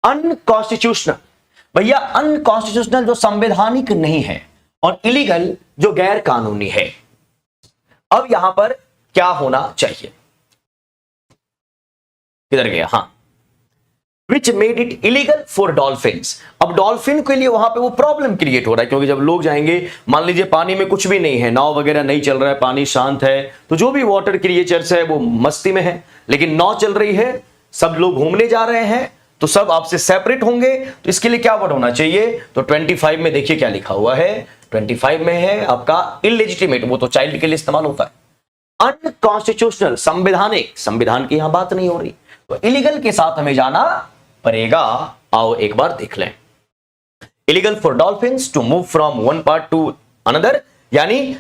अनकॉन्स्टिट्यूशनल, भैया अनकॉन्स्टिट्यूशनल जो संवैधानिक नहीं है, और इलीगल जो गैर कानूनी है। अब यहां पर क्या होना चाहिए, किधर गया, हाँ, which made it illegal for dolphins. अब डॉल्फिन के लिए वहां पे वो प्रॉब्लम क्रिएट हो रहा है, क्योंकि जब लोग जाएंगे, मान लीजिए पानी में कुछ भी नहीं है, नाव वगैरह नहीं चल रहा है, पानी शांत है, तो जो भी वाटर क्रिएचर्स है वो मस्ती में है, लेकिन नाव चल रही है, सब लोग घूमने जा रहे हैं, तो सब आपसे सेपरेट होंगे। तो इसके लिए क्या वर्ड होना चाहिए, तो 25 में देखिए क्या लिखा हुआ है, 25 में है आपका इलेजिटिमेट, वो तो चाइल्ड के लिए इस्तेमाल होता है। अनकॉन्स्टिट्यूशनल, संवैधानिक, संविधान की यहां बात नहीं हो रही, तो इलीगल के साथ हमें जाना पड़ेगा। आओ एक बार देख लें। Illegal for dolphins to move from one part to another, यानी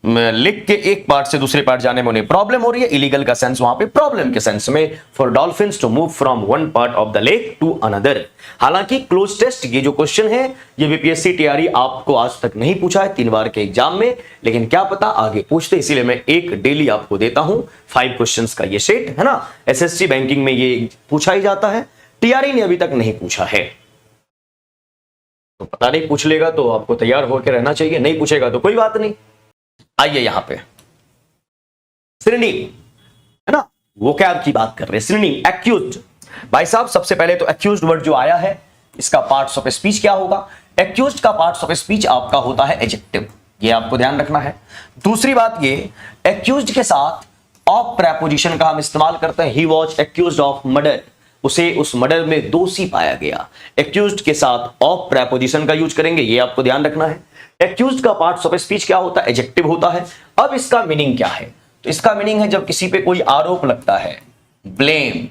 लेक के एक पार्ट से दूसरे पार्ट जाने में उन्हें प्रॉब्लम हो रही है। इलीगल का सेंस वहां पे प्रॉब्लम के सेंस में, for dolphins to move from one part of the lake to another. हालांकि क्लोज टेस्ट ये जो क्वेश्चन है ये बीपीएससी टीआरई आपको आज तक नहीं पूछा है 3 बार के एग्जाम में, लेकिन क्या पता आगे पूछते, इसीलिए मैं एक डेली आपको देता हूं 5 क्वेश्चंस का ये सेट, है ना। एसएससी बैंकिंग में ये पूछा ही जाता है, टीआरई ने अभी तक नहीं पूछा है, तो पता नहीं, पूछ लेगा तो आपको तैयार होकर रहना चाहिए, नहीं पूछेगा तो कोई बात नहीं। आइए यहां पे सिनोनिम, है ना, वोकैब की बात कर रहे हैं। सिनोनिम, एक्यूज्ड, भाई साहब सबसे पहले तो एक्यूज्ड वर्ड जो आया है इसका पार्ट्स ऑफ स्पीच क्या होगा, एक्यूज्ड का पार्ट्स ऑफ स्पीच आपका होता है एडजेक्टिव, ये आपको ध्यान रखना है। दूसरी बात ये, एक्यूज्ड के साथ ऑफ प्रेपोजिशन का हम इस्तेमाल करते हैं। He was accused of murder, उसे उस मर्डर में दोषी पाया गया। एक्यूज्ड के साथ ऑफ प्रेपोजिशन का यूज करेंगे, ये आपको ध्यान रखना है। एक्यूज्ड का पार्ट्स ऑफ स्पीच क्या होता है, एडजेक्टिव होता है। अब इसका मीनिंग क्या है, तो इसका मीनिंग है जब किसी पे कोई आरोप लगता है, ब्लेम,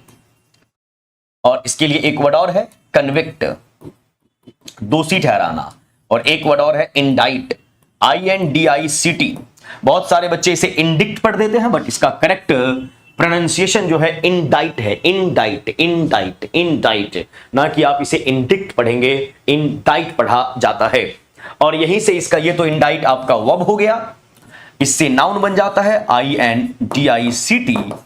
और इसके लिए एक वर्ड और है कन्विक्ट, दोषी ठहराना, और एक वर्ड और है इंडाइट, INDICT। बहुत सारे बच्चे इसे इंडिक्ट पढ़ देते हैं, बट इसका करेक्ट प्रोनाउंसिएशन जो है इंडाइट है, इंडाइट, इंडाइट, इंडाइट, ना कि आप इसे इंडिक्ट पढ़ेंगे, इंडाइट पढ़ा जाता है। और यहीं से इसका ये तो इंडाइट आपका वर्ब हो गया। इससे नाउन बन जाता है INDICTMENT।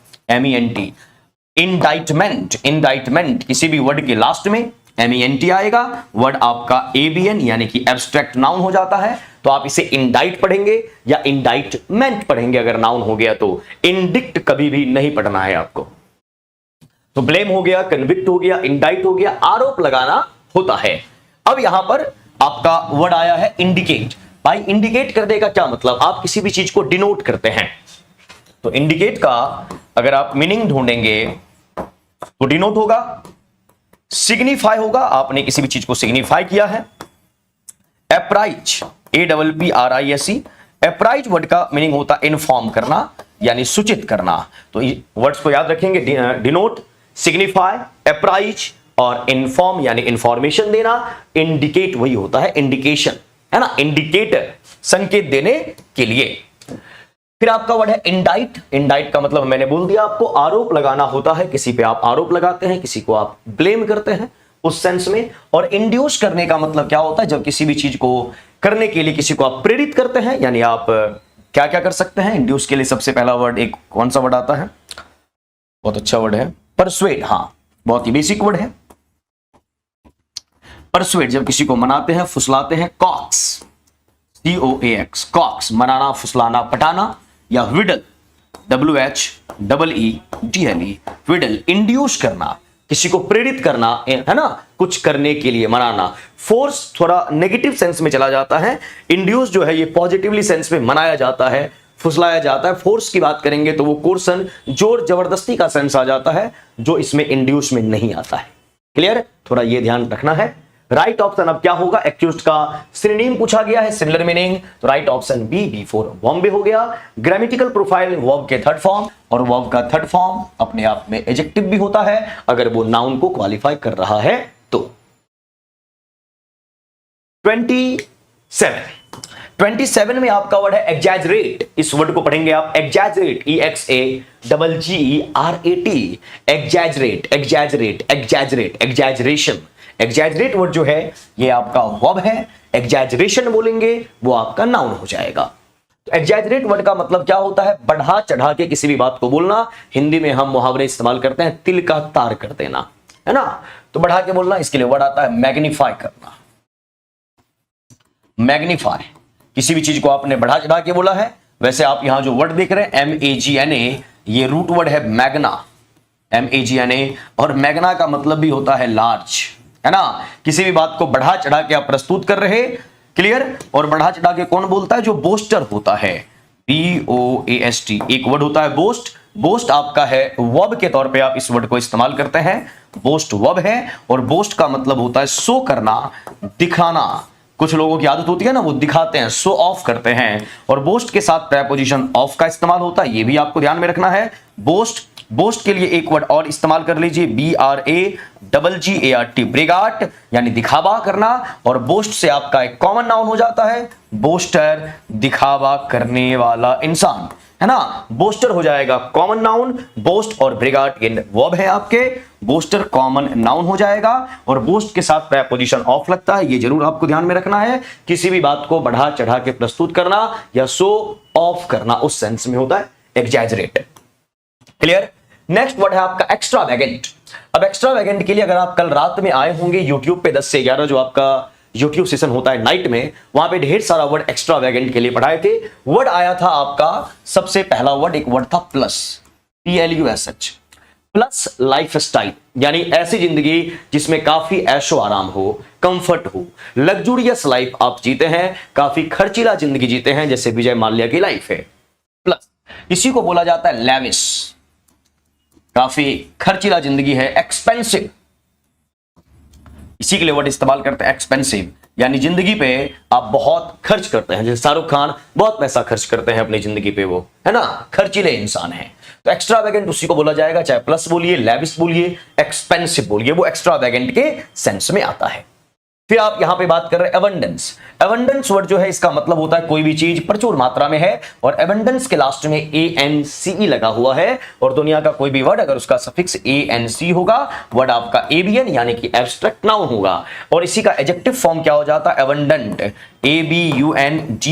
इंडाइटमेंट, इंडाइटमेंट किसी भी वर्ड के लास्ट में MENT आएगा, वर्ड आपका ABN यानी कि एब्स्ट्रैक्ट नाउन हो जाता है, तो आप इसे इंडाइट पढ़ेंगे या इंडाइटमेंट पढ़ेंगे अगर नाउन हो गया तो। इंडिक्ट कभी भी नहीं पढ़ना है आपको। तो ब्लेम हो गया, कन्विक्ट हो गया, इंडाइट हो गया, आरोप लगाना होता है। अब यहां पर आपका वर्ड आया है इंडिकेट। भाई इंडिकेट करने का क्या मतलब, आप किसी भी चीज को डिनोट करते हैं। तो इंडिकेट का अगर आप मीनिंग ढूंढेंगे तो डिनोट होगा, सिग्निफाई होगा, आपने किसी भी चीज को सिग्निफाई किया है। अप्राइज, APPRISE, अप्राइज वर्ड का मीनिंग होता है इन्फॉर्म करना यानी सूचित करना। तो वर्ड्स को याद रखेंगे, डिनोट, सिग्निफाई, अप्राइज और इन्फॉर्म यानी इंफॉर्मेशन देना। इंडिकेट वही होता है इंडिकेशन, है ना, इंडिकेटर, संकेत देने के लिए। फिर आपका वर्ड है इंडाइट। इंडाइट का मतलब मैंने बोल दिया आपको, आरोप लगाना होता है, किसी पे आप आरोप लगाते हैं, किसी को आप ब्लेम करते हैं उस सेंस में। और इंड्यूस करने का मतलब क्या होता है, जब किसी भी चीज को करने के लिए किसी को आप प्रेरित करते हैं, यानी आप क्या क्या कर सकते हैं। इंड्यूस के लिए सबसे पहला वर्ड एक कौन सा वर्ड आता है, बहुत अच्छा वर्ड है, परसुएड। हाँ, बहुत ही बेसिक वर्ड है परसुएड। जब किसी को मनाते हैं, फुसलाते हैं, कॉक्स, COAX, कॉक्स, मनाना, फुसलाना, पटाना। या विडल, WHEEDLE, विडल, इंड्यूस करना, किसी को प्रेरित करना, है ना, कुछ करने के लिए मनाना। फोर्स थोड़ा नेगेटिव सेंस में चला जाता है, इंड्यूस जो है ये पॉजिटिवली सेंस में मनाया जाता है, फुसलाया जाता है। फोर्स की बात करेंगे तो वो कोर्सन, जोर जबरदस्ती का सेंस आ जाता है, जो इसमें इंड्यूस में नहीं आता है। क्लियर, थोड़ा ये ध्यान रखना है। राइट ऑप्शन अब क्या होगा, एक्यूज्ड का सिनोनिम पूछा गया है, सिमिलर मीनिंग, तो right option B for Bombay हो गया। ग्रामेटिकल प्रोफाइल, वर्ब के थर्ड फॉर्म, और वर्ब का थर्ड फॉर्म अपने आप में एडजेक्टिव भी होता है अगर वो नाउन को क्वालिफाई कर रहा है तो। 27 में आपका वर्ड है एग्जैजरेट। इस वर्ड को पढ़ेंगे आप exaggerate, EXAGGERAT, exaggerate, exaggerate, exaggerate, exaggeration. Exaggerate word जो है ये आपका वर्ब है, एग्जैजरेशन बोलेंगे वो आपका नाउन हो जाएगा। तो एग्जैजरेट वर्ड का मतलब क्या होता है, बढ़ा चढ़ा के किसी भी बात को बोलना। हिंदी में हम मुहावरे इस्तेमाल करते हैं, तिल का तार कर देना, है ना, तो बढ़ा के बोलना। इसके लिए वर्ड आता है मैग्नीफाई करना। मैग्नीफाई, किसी भी चीज को आपने बढ़ा चढ़ा के बोला है। वैसे आप यहां जो वर्ड देख रहे हैं MAGNA, ये रूट वर्ड है मैग्ना, MAGNA, और मैग्ना का मतलब भी होता है लार्ज, है ना। किसी भी बात को बढ़ा चढ़ा के आप प्रस्तुत कर रहे, क्लियर। और बढ़ा चढ़ा के कौन बोलता है, जो बोस्टर होता है, BOAST, एक वर्ड होता है बोस्ट। बोस्ट आपका है वर्ब के तौर पे आप इस वर्ड को इस्तेमाल करते हैं, बोस्ट वर्ब है। और बोस्ट का मतलब होता है शो करना, दिखाना। कुछ लोगों की आदत होती है ना, वो दिखाते हैं, शो ऑफ करते हैं, और बोस्ट के साथ प्रेपोजिशन ऑफ का इस्तेमाल होता है, ये भी आपको ध्यान में रखना है। बोस्ट, बोस्ट के लिए एक वर्ड और इस्तेमाल कर लीजिए, BRAGGART, ब्रेगाट यानी दिखावा करना। और बोस्ट से आपका एक कॉमन नाउन हो जाता है बोस्टर, दिखावा करने वाला इंसान, है ना। बोस्टर हो जाएगा कॉमन नाउन, बोस्ट और ब्रेगाट ये वर्ब है आपके, बोस्टर कॉमन नाउन हो जाएगा। और बोस्ट के साथ प्रेपोजिशन ऑफ लगता है, ये जरूर आपको ध्यान में रखना है। किसी भी बात को बढ़ा चढ़ा के प्रस्तुत करना या शो ऑफ करना, उस सेंस में होता है एग्जैजरेट। क्लियर। नेक्स्ट वर्ड है आपका एक्स्ट्रावेगेंट। अब एक्स्ट्रावेगेंट के लिए अगर आप कल रात में आए होंगे YouTube पे 10 से 11 जो आपका YouTube सेशन होता है नाइट में, वहां पे ढेर सारा वर्ड एक्स्ट्रावेगेंट के लिए पढ़ाए थे। वर्ड आया था आपका सबसे पहला वर्ड, एक वर्ड था plus, PLUSH, plus life style, यानी ऐसी जिंदगी जिसमें काफी ऐशो आराम हो, कंफर्ट हो, लग्जूरियस लाइफ आप जीते हैं, काफी खर्चीला जिंदगी जीते हैं, जैसे विजय माल्या की लाइफ है। प्लस इसी को बोला जाता है लैविश, काफी खर्चीला जिंदगी है। एक्सपेंसिव, इसी के लिए वर्ड इस्तेमाल करते हैं एक्सपेंसिव, यानी जिंदगी पे आप बहुत खर्च करते हैं। जैसे शाहरुख खान बहुत पैसा खर्च करते हैं अपनी जिंदगी पे, वो है ना, खर्चीले इंसान हैं। तो एक्स्ट्रावेगेंट उसी को बोला जाएगा, चाहे प्लस बोलिए, लैविश बोलिए, एक्सपेंसिव बोलिए, वो एक्स्ट्रावेगेंट के सेंस में आता है। फिर आप यहां पे बात कर रहे हैं एबंडेंस। एबंडेंस वर्ड जो है इसका मतलब होता है कोई भी चीज प्रचुर मात्रा में है, और एबंडेंस के लास्ट में ANCE लगा हुआ है। और दुनिया का कोई भी वर्ड अगर उसका सफिक्स ANC होगा, वर्ड आपका ABN यानी कि एब्स्ट्रैक्ट नाउन होगा। और इसी का एडजेक्टिव फॉर्म क्या हो जाता है, एबंडेंट, ABUNGANT।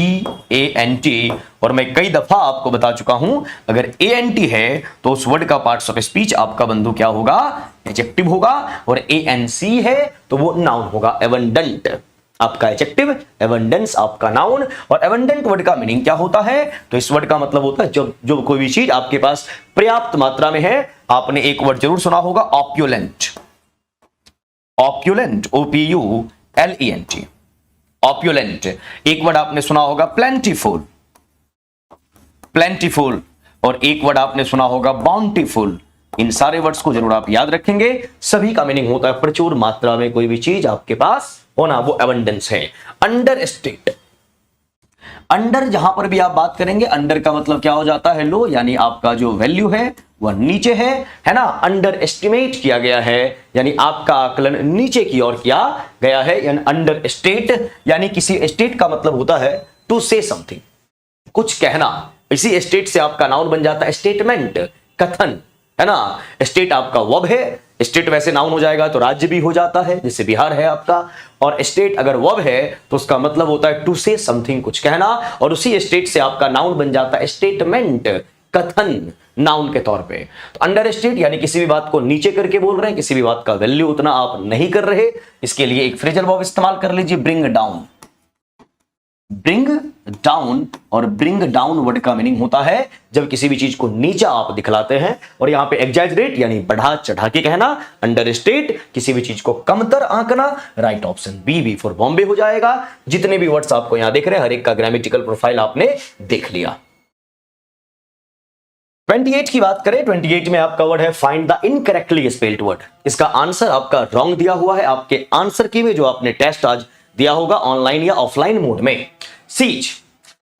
और मैं कई दफा आपको बता चुका हूं, अगर ANT है तो उस वर्ड का पार्ट्स ऑफ स्पीच आपका बंधु क्या होगा, एडजेक्टिव होगा, और ANC है तो वो नाउन होगा, एबंडेंट आपका एडजेक्टिव, एबंडेंस आपका नाउन। और एबंडेंट वर्ड का मीनिंग क्या होता है, तो इस वर्ड का मतलब होता है जो कोई भी चीज आपके पास पर्याप्त मात्रा में है। आपने एक वर्ड जरूर सुना होगा, ऑप्युलेंट। ऑप्युलेंट, OPULENT, ऑप्युलेंट। एक वर्ड आपने सुना होगा प्लेंटीफुल, प्लेंटीफुल। और एक वर्ड आपने सुना होगा बाउंटीफुल। इन सारे वर्ड्स को जरूर आप याद रखेंगे। सभी का मीनिंग होता है प्रचुर मात्रा में कोई भी चीज आपके पास होना, वो एबंडेंस है। अंडर स्टेट, अंडर जहां पर भी आप बात करेंगे, अंडर का मतलब क्या हो जाता है, लो, यानी आपका जो वैल्यू है वह नीचे है ना। अंडर एस्टिमेट किया गया है, यानी आपका आकलन नीचे की ओर किया गया है। यानी अंडर स्टेट, यानी किसी स्टेट का मतलब होता है टू से समथिंग, कुछ कहना। इसी स्टेट से आपका नाउन बन जाता है स्टेटमेंट, कथन, है ना। स्टेट आपका वर्ब है, स्टेट वैसे नाउन हो जाएगा तो राज्य भी हो जाता है, जैसे बिहार है आपका। और स्टेट अगर वर्ब है तो उसका मतलब होता है टू से समथिंग, कुछ कहना। और उसी स्टेट से आपका नाउन बन जाता है स्टेटमेंट, कथन, नाउन के तौर पे। तो अंडर स्टेट यानी किसी भी बात को नीचे करके बोल रहे हैं, किसी भी बात का वैल्यू उतना आप नहीं कर रहे। इसके लिए एक फ्रेजल वर्ब इस्तेमाल कर लीजिए, ब्रिंग डाउन। ब्रिंग डाउन, और ब्रिंग डाउन वर्ड का मीनिंग होता है जब किसी भी चीज को नीचा आप दिखलाते हैं। और यहां पे एग्जैजरेट यानी बढ़ा चढ़ा के कहना, अंडर स्टेट किसी भी चीज को कमतर आंकना। Right option B for Bombay हो जाएगा। जितने भी वर्ड्स आपको यहां देख रहे हैं, हर एक का ग्रामेटिकल प्रोफाइल आपने देख लिया। 28 की बात करें, 28 में आपका वर्ड है find the incorrectly spelled word. इसका आंसर आपका रॉन्ग दिया हुआ है आपके आंसर की में, जो आपने टेस्ट आज दिया होगा ऑनलाइन या ऑफलाइन मोड में। सीज,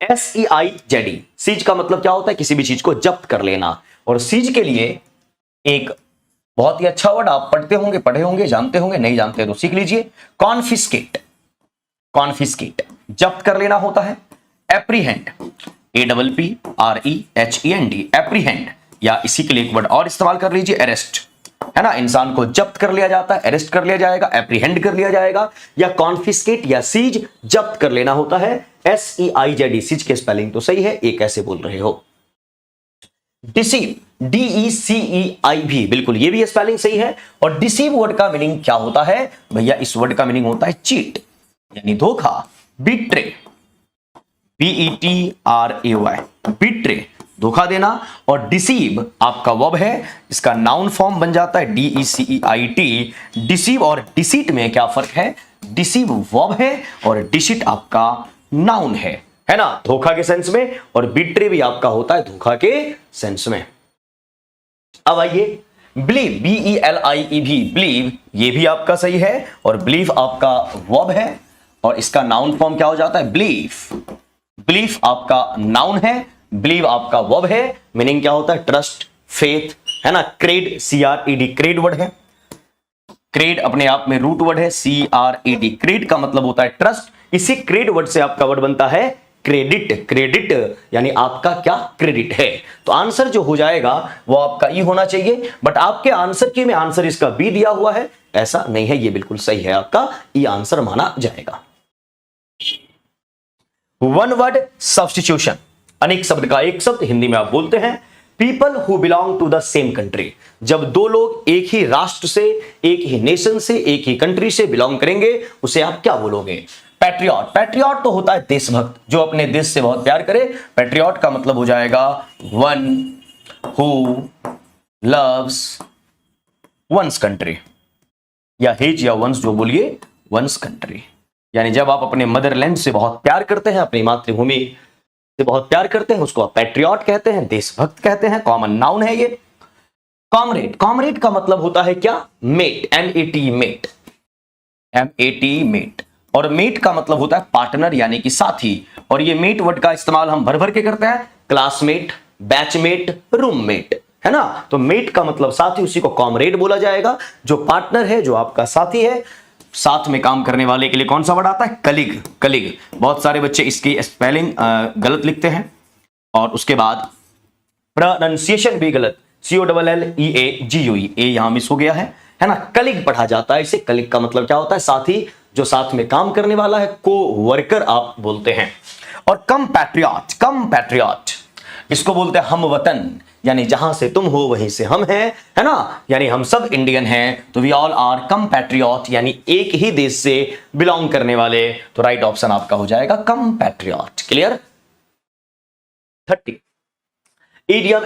SEIZD, सीज का मतलब क्या होता है, किसी भी चीज को जब्त कर लेना। और सीज के लिए एक बहुत ही अच्छा वर्ड आप पढ़ते होंगे, पढ़े होंगे, जानते होंगे, नहीं जानते तो सीख लीजिए, कॉन्फिस्केट। कॉन्फिस्केट जब्त कर लेना होता है। एप्रीहेंड, APPREHEND, एप्रीहेंड, या इसी के लिए एक वर्ड और इस्तेमाल कर लीजिए, अरेस्ट, है ना। इंसान को जब्त कर लिया जाता है, अरेस्ट कर लिया जाएगा, एप्रीहेंड कर लिया जाएगा। या कॉन्फिस्केट या सीज जब्त कर लेना होता है, SEIZD। सीज के स्पेलिंग तो सही है, एक ऐसे बोल रहे हो। डिसीव, DECEIV, बिल्कुल ये भी स्पेलिंग सही है। और डिसीव वर्ड का मीनिंग क्या होता है भैया, इस वर्ड का मीनिंग होता है चीट, यानी धोखा। बीट्रे, BETRAY, बीट्रे, धोखा देना। और डिसीव आपका वर्ब है, इसका नाउन फॉर्म बन जाता है DECEIT। डिसीव और डिसीट में क्या फर्क है, डिसीव वर्ब है और डिसीट आपका नाउन है ना, धोखा के सेंस में। और बीट्रे भी आपका होता है धोखा के सेंस में। अब आइए, बिलीव, BELIEV, बिलीव, ये भी आपका सही है। और बिलीव आपका वर्ब है और इसका नाउन फॉर्म क्या हो जाता है, बिलीफ। बिलीफ आपका नाउन है, बिलीव आपका वर्ब है। मीनिंग क्या होता है, ट्रस्ट, फेथ, है ना। क्रेड, CRED, क्रेड वर्ड है। क्रेड अपने आप में रूट वर्ड है, CRED। क्रेड का मतलब होता है ट्रस्ट। इसी क्रेड वर्ड से आपका वर्ड बनता है क्रेडिट। क्रेडिट यानी आपका क्या, क्रेडिट है। तो आंसर जो हो जाएगा वो आपका ई होना चाहिए। बट आपके आंसर की में आंसर इसका बी दिया हुआ है, ऐसा नहीं है, ये बिल्कुल सही है, आपका ई आंसर माना जाएगा। वन वर्ड सब्स्टिट्यूशन, अनेक शब्द का एक शब्द हिंदी में आप बोलते हैं। People who belong to the same country, जब दो लोग एक ही राष्ट्र से, एक ही नेशन से, एक ही कंट्री से बिलोंग करेंगे, उसे आप क्या बोलोगे, पैट्रियट। पैट्रियट तो होता है देशभक्त, जो अपने देश से बहुत प्यार करे। पैट्रियट का मतलब हो जाएगा one who loves one's country, या हिज या वंस जो बोलिए, वंस कंट्री। यानी जब आप अपने मदरलैंड से बहुत प्यार करते हैं, अपनी मातृभूमि से बहुत प्यार करते हैं, उसको आप पैट्रियट कहते हैं, देशभक्त कहते हैं। कॉमन नाउन है ये। कॉमरेड, कॉमरेड का मतलब होता है क्या, met, MET, met, MET, met. और मेट का मतलब होता है पार्टनर यानी कि साथी। और ये मेट वर्ड का इस्तेमाल हम भर भर के करते हैं, क्लासमेट, बैचमेट, रूममेट, है ना। तो मेट का मतलब साथी, उसी को कॉमरेड बोला जाएगा। जो पार्टनर है, जो आपका साथी है, साथ में काम करने वाले के लिए कौन सा वर्ड आता है, कलीग। कलीग, बहुत सारे बच्चे इसकी स्पेलिंग गलत लिखते हैं और उसके बाद प्रोनाउंसिएशन भी गलत, COLLEAGUE, ए यहां मिस हो गया है ना। कलीग पढ़ा जाता है इसे। कलीग का मतलब क्या होता है, साथी, जो साथ में काम करने वाला है, को वर्कर आप बोलते हैं। और कम पैट्रियट इसको बोलते हैं हम वतन, यानी जहां से तुम हो वहीं से हम हैं, है ना, यानी हम सब इंडियन हैं, तो we all are compatriot, यानी एक ही देश से बिलोंग करने वाले। तो राइट ऑप्शन आपका हो जाएगा compatriot. Clear. 30 idiom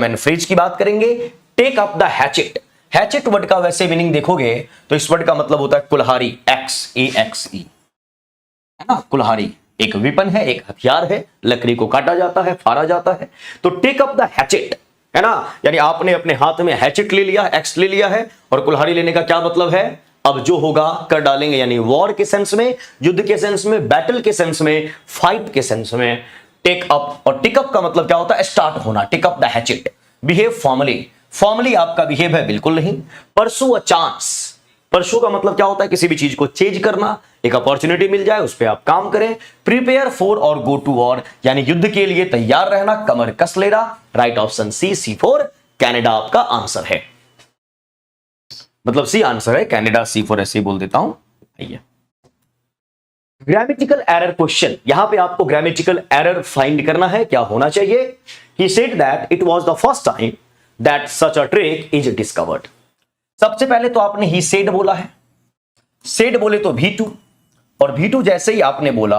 and phrase की बात करेंगे। Take up the hatchet. Hatchet word का वैसे मीनिंग देखोगे तो इस वर्ड का मतलब होता है कुल्हाड़ी, XAXE, है ना। कुल्हाड़ी एक विपन है, एक हथियार है, लकड़ी को काटा जाता है, फाड़ा जाता है। तो टेक अप द हैचेट, है ना, यानी आपने अपने हाथ में हैचेट ले लिया, एक्स ले लिया है। और कुल्हाड़ी लेने का क्या मतलब है, अब जो होगा कर डालेंगे, यानी वॉर के सेंस में, युद्ध के सेंस में, बैटल के सेंस में, फाइट के सेंस में। टेक अप, और टेक अप का मतलब क्या होता है, स्टार्ट होना। Take up the hatchet. Behave formally आपका बिहेव है बिल्कुल नहीं। परसू अ चांस, परसू का मतलब क्या होता है, किसी भी चीज को चेंज करना, एक अपॉर्चुनिटी मिल जाए उस पर आप काम करें। प्रिपेयर फॉर और गो टू वॉर, यानी युद्ध के लिए तैयार रहना, कमर कस लेना। Right option C for Canada आपका आंसर है, मतलब सी आंसर है, कनाडा सी फॉर ऐसे बोल देता हूं। आइए ग्रामेटिकल एरर क्वेश्चन, यहां पे आपको ग्रामेटिकल एरर फाइंड करना है, क्या होना चाहिए। He said that it was the first time that such a trick is discovered. सबसे पहले तो आपने ही सेड बोला है, सेड बोले तो V2, और V2 जैसे ही आपने बोला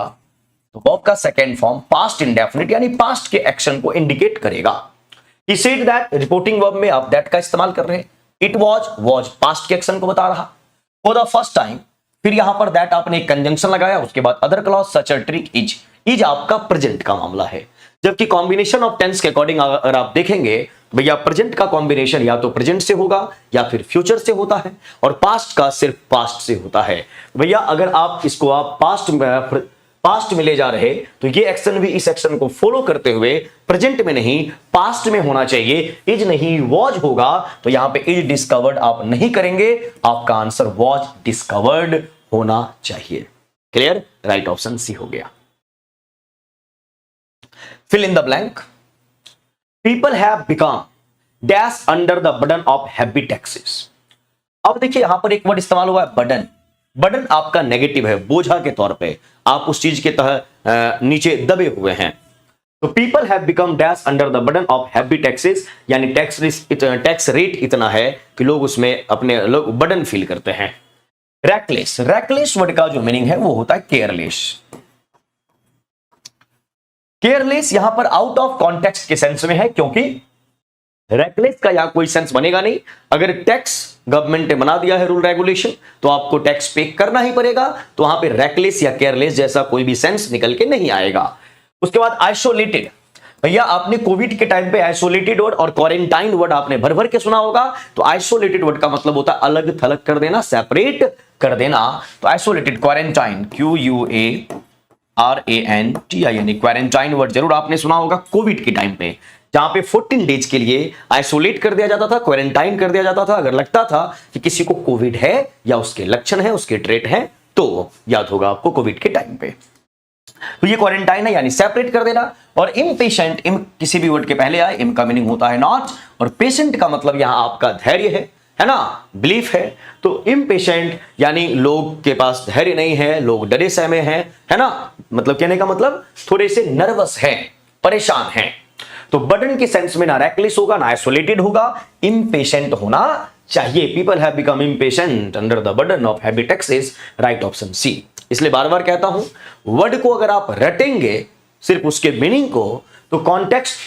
तो वर्ब का सेकेंड फॉर्म पास्ट इंडेफिनिट, यानी पास्ट के एक्शन को इंडिकेट करेगा। He said that, reporting verb में आप दैट का इस्तेमाल कर रहे हैं। इट वाज पास्ट के एक्शन को बता रहा। फॉर द फर्स्ट टाइम, फिर यहां पर दैट आपने एक कंजंक्शन लगाया, उसके बाद other clause, such a trick is आपका प्रेजेंट का मामला है। जबकि कॉम्बिनेशन ऑफ टेंस के अकॉर्डिंग अगर आप देखेंगे भैया प्रेजेंट का कॉम्बिनेशन या तो प्रेजेंट से होगा या फिर फ्यूचर से होता है, और पास्ट का सिर्फ पास्ट से होता है। भैया अगर आप इसको आप पास्ट में ले जा रहे तो ये एक्शन भी इस एक्शन को फॉलो करते हुए प्रेजेंट में नहीं पास्ट में होना चाहिए। इज नहीं वॉज होगा, तो यहां पे इज डिस्कवर्ड आप नहीं करेंगे, आपका आंसर वॉज डिस्कवर्ड होना चाहिए। क्लियर। राइट ऑप्शन सी हो गया। Fill in the blank. People have become dash under the burden of heavy taxes. अब देखिए यहां पर एक वर्ड इस्तेमाल हुआ है बर्डन। बर्डन आपका नेगेटिव है, बोझा के तौर पे, आप उस चीज के तहत नीचे दबे हुए हैं। तो people have become dash under the burden of heavy taxes, यानी टैक्स रेट इतना है कि लोग उसमें अपने लोग बर्डन फील करते हैं। रैकलेस, रैकलेस वर्ड का जो मीनिंग है वो होता है केयरलेस। केयरलेस यहां पर आउट ऑफ कॉन्टेक्स्ट के सेंस में है, क्योंकि रैकलेस का यहां कोई सेंस बनेगा नहीं। अगर टैक्स गवर्नमेंट ने बना दिया है रूल रेगुलेशन तो आपको टैक्स पे करना ही पड़ेगा, तो वहां पे रैकलेस या केयरलेस जैसा कोई भी सेंस निकल के नहीं आएगा। उसके बाद आइसोलेटेड, भैया आपने कोविड के टाइम पे आइसोलेटेड वर्ड और क्वारंटाइन वर्ड आपने भर भर के सुना होगा। तो आइसोलेटेड वर्ड का मतलब होता है अलग थलग कर देना, सेपरेट कर देना। तो आइसोलेटेड, क्वारंटाइन, QUARANTI, यानी क्वारंटाइन वर्ड जरूर आपने सुना होगा कोविड के टाइम पे, जहां पे 14 डेज के लिए आइसोलेट कर दिया जाता था, क्वारंटाइन कर दिया जाता था। अगर लगता था कि किसी को कोविड है या उसके लक्षण है, उसके ट्रेट है, तो याद होगा आपको कोविड के टाइम पे। तो ये क्वारंटाइन है, यानी सेपरेट कर देना। और इम्पेशेंट, किसी भी वर्ड के पहले आए, इम का मीनिंग होता है नॉट, और पेशेंट का मतलब यहां आपका धैर्य है ना, बिलीफ है। तो इम्पेशेंट यानी लोग के पास धैर्य नहीं है, लोग डरे सहमे हैं, है ना, मतलब कहने का मतलब थोड़े से नर्वस हैं, परेशान हैं। तो बर्डन के सेंस में ना रैकलेस होगा ना आइसोलेटेड होगा, इम्पेशेंट होना चाहिए। People have become impatient under the burden of heavy taxes. Right option C. इसलिए बार बार कहता हूं, वर्ड को अगर आप रटेंगे सिर्फ उसके मीनिंग को, तो कॉन्टेक्स्ट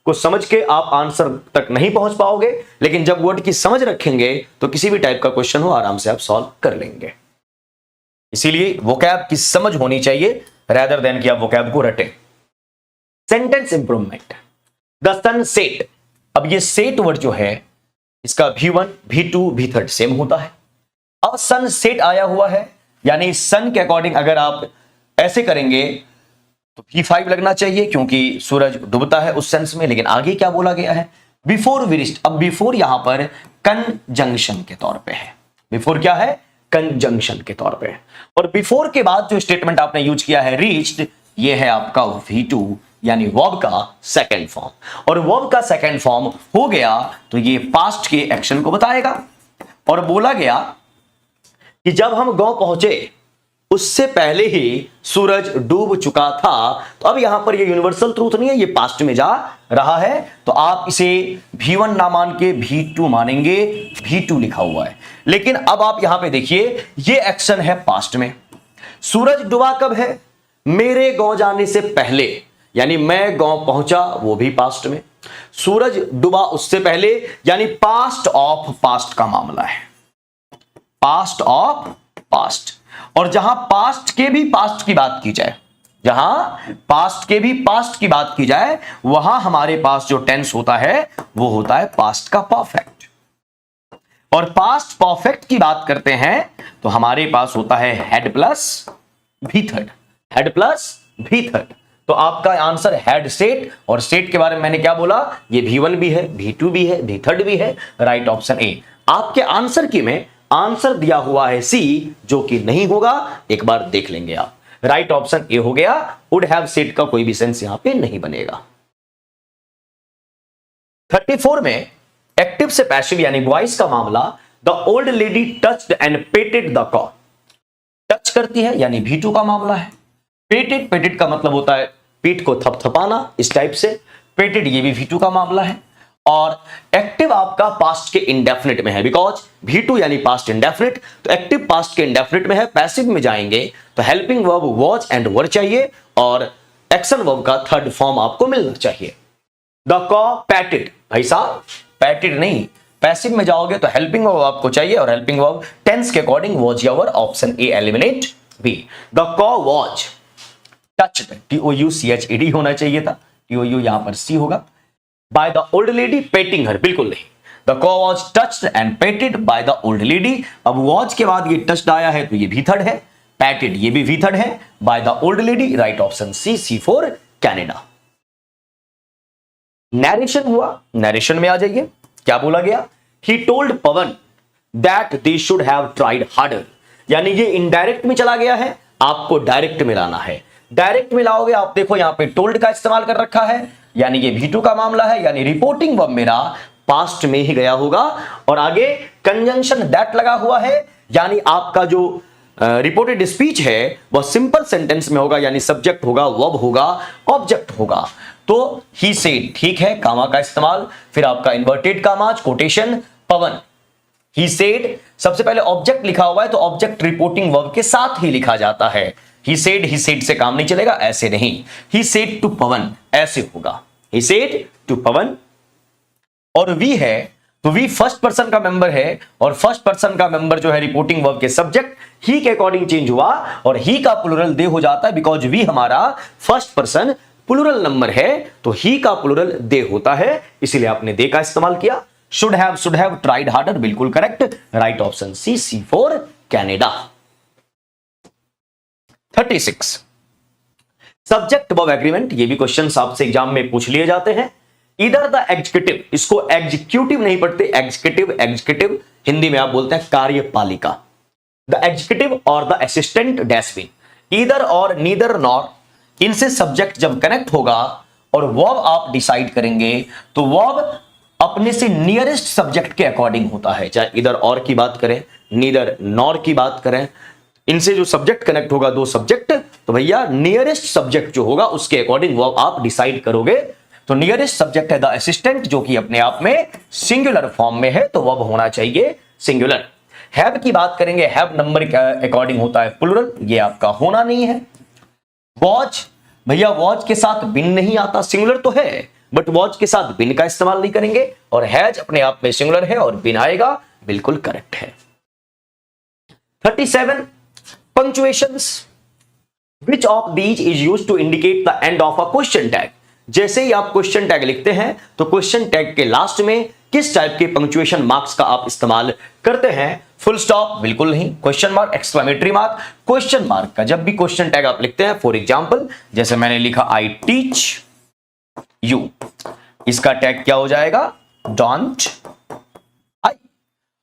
को समझ के आप आंसर तक नहीं पहुंच पाओगे, लेकिन जब वर्ड की समझ रखेंगे तो किसी भी टाइप का क्वेश्चन हो आराम से आप सॉल्व कर लेंगे। इसीलिए वोकैब की समझ होनी चाहिए रेदर देन कि आप वोकैब को रटे। Sentence improvement. The sun set, अब ये सेट वर्ड जो है इसका V1 V2 V3 सेम होता है। अब सन सेट आया हुआ है, यानी सन के अकॉर्डिंग अगर आप ऐसे करेंगे तो V5 लगना चाहिए, क्योंकि सूरज डूबता है उस सेंस में। लेकिन आगे क्या बोला गया है, बिफोर वी रीच्ड। अब बिफोर यहां पर कंजंक्शन के तौर पे है। बिफोर क्या है, कंजंक्शन के तौर पे। और बिफोर के बाद जो स्टेटमेंट आपने यूज किया है रीच्ड, ये है आपका V2, यानी वर्ब का सेकंड फॉर्म। और वर्ब का सेकंड फॉर्म हो गया तो ये पास्ट के एक्शन को बताएगा। और बोला गया कि जब हम गांव पहुंचे उससे पहले ही सूरज डूब चुका था। तो अब यहां पर ये यूनिवर्सल ट्रूथ नहीं है, ये पास्ट में जा रहा है, तो आप इसे V1 ना मान के V2 मानेंगे, V2 लिखा हुआ है। लेकिन अब आप यहां पे देखिए, ये एक्शन है पास्ट में। सूरज डूबा कब है? मेरे गांव जाने से पहले, यानी मैं गांव पहुंचा, वो भी पास्ट में। सूरज डूबा उससे पहले, यानी पास्ट ऑफ पास्ट का मामला है, पास्ट ऑफ पास्ट। और जहां पास्ट के भी पास्ट की बात की जाए, जहां पास्ट के भी पास्ट की बात की जाए, वहां हमारे पास जो टेंस होता है वो होता है पास्ट का परफेक्ट। और पास्ट परफेक्ट की बात करते हैं तो हमारे पास होता है हैड प्लस भी थर्ड, हैड प्लस भी थर्ड। तो आपका आंसर हैड सेट, और सेट के बारे में मैंने क्या बोला, ये V1 भी है, V2 भी है, भी थर्ड भी है, राइट ऑप्शन ए। आपके आंसर की में आंसर दिया हुआ है सी, जो कि नहीं होगा, एक बार देख लेंगे आप। राइट ऑप्शन ए हो गया, वुड हैव सेट का कोई भी सेंस यहां पे नहीं बनेगा। 34 में एक्टिव से पैसिव यानी वॉइस का मामला, the old lady touched and patted the cow. Touch करती है यानी V2 का मामला है। पेटेड, पेटेड का मतलब होता है पीठ को थपथपाना, इस टाइप से। पेटेड ये भी V2 का मामला है। और एक्टिव आपका पास्ट के इंडेफिनिट में है, बिकॉज V2 यानी पास्ट इंडेफिनिट, तो एक्टिव पास्ट के इंडेफिनिट में है। पैसिव में जाएंगे तो हेल्पिंग वर्ब वॉज एंड वर चाहिए, और एक्शन वर्ब का थर्ड फॉर्म आपको मिलना चाहिए। द कॉ पैटेड, भाई साहब पैटेड नहीं, पैसिव में जाओगे तो हेल्पिंग वर्ब आपको चाहिए, और हेल्पिंग वर्ब टेंस के अकॉर्डिंग वॉज या were, option A eliminate B. The cow was touched, TOUCHED होना चाहिए था, TOU यहां पर C होगा। By the old lady petting her, बिल्कुल नहीं। The cow was touched and patted by the old lady. अब वॉज के बाद ये टच्ड आया है तो ये भी थर्ड है, पैटेड ये भी थर्ड है, bye the old lady, right option C for Canada. Narration हुआ, नरेशन में आ जाइए, क्या बोला गया, he told Pawan that they should have tried harder, यानी ये इनडायरेक्ट में चला गया है, आपको डायरेक्ट में लाना है। डायरेक्ट में लाओगे, आप देखो यहां पे टोल्ड का इस्तेमाल कर रखा है, यानी ये V2 का मामला है, यानी रिपोर्टिंग वर्ब मेरा पास्ट में ही गया होगा। और आगे कंजंक्शन दैट लगा हुआ है, यानी आपका जो रिपोर्टेड स्पीच है वह सिंपल सेंटेंस में होगा, यानी सब्जेक्ट होगा, वर्ब होगा, ऑब्जेक्ट होगा। तो ही सेड, ठीक है, कामा का इस्तेमाल, फिर आपका inverted commas, quotation, Pawan. He said, सबसे पहले ऑब्जेक्ट लिखा हुआ है तो ऑब्जेक्ट रिपोर्टिंग वर्ब के साथ ही लिखा जाता है। ही सेड से काम नहीं चलेगा, ऐसे नहीं। ही सेड टू पवन, ऐसे होगा, ही सेड टू पवन। और वी है तो वी फर्स्ट पर्सन का मेंबर है, और फर्स्ट पर्सन का मेंबर जो है रिपोर्टिंग वर्ब के सब्जेक्ट ही के अकॉर्डिंग चेंज हुआ, और ही का प्लुरल दे हो जाता है, बिकॉज वी हमारा फर्स्ट पर्सन प्लुरल नंबर है, तो ही का प्लुरल दे होता है, इसीलिए आपने दे का इस्तेमाल किया। शुड हैव ट्राइड हार्डर, बिल्कुल correct, right option C for Canada. 36 subject verb agreement, ये भी क्वेश्चन आपसे एग्जाम में पूछ लिए जाते हैं। इधर द एग्जीक्यूटिव, इसको एग्जीक्यूटिव नहीं पढ़ते, एग्जीक्यूटिव हिंदी में आप बोलते हैं कार्यपालिका। द एग्जीक्यूटिव और द असिस्टेंट डैशबिन, इधर और नीदर नॉर, इनसे सब्जेक्ट जब कनेक्ट होगा और वर्ब आप डिसाइड करेंगे तो वर्ब अपने से नियरेस्ट सब्जेक्ट के अकॉर्डिंग होता है। चाहे इधर और की बात करें, नीदर नॉर की बात करें, इनसे जो सब्जेक्ट कनेक्ट होगा, दो सब्जेक्ट, तो भैया नियरेस्ट सब्जेक्ट जो होगा उसके अकॉर्डिंग वर्ब आप डिसाइड करोगे। तो नियरेस्ट सब्जेक्ट है द असिस्टेंट, जो कि अपने आप में सिंगुलर फॉर्म में है, तो वर्ब होना चाहिए सिंगुलर। हैव की बात करेंगे, हैव नंबर के अकॉर्डिंग होता है प्लुरल, ये आपका होना नहीं है। वॉच, भैया वॉच के साथ बिन नहीं आता, सिंगुलर तो है बट वॉच के साथ बिन का इस्तेमाल नहीं करेंगे, और हैज अपने आप में सिंगुलर है और बिन आएगा, बिल्कुल करेक्ट है। 37 punctuations, which of these is used to indicate the end of a question tag। जैसे ही आप क्वेश्चन टैग लिखते हैं तो क्वेश्चन टैग के लास्ट में किस टाइप के पंक्चुएशन मार्क्स का आप इस्तेमाल करते हैं? फुल स्टॉप बिल्कुल नहीं, question mark, exclamatory mark. Question mark का जब भी क्वेश्चन टैग आप लिखते हैं, फॉर एग्जांपल जैसे मैंने लिखा आई टीच यू, इसका टैग क्या हो जाएगा? Don't I.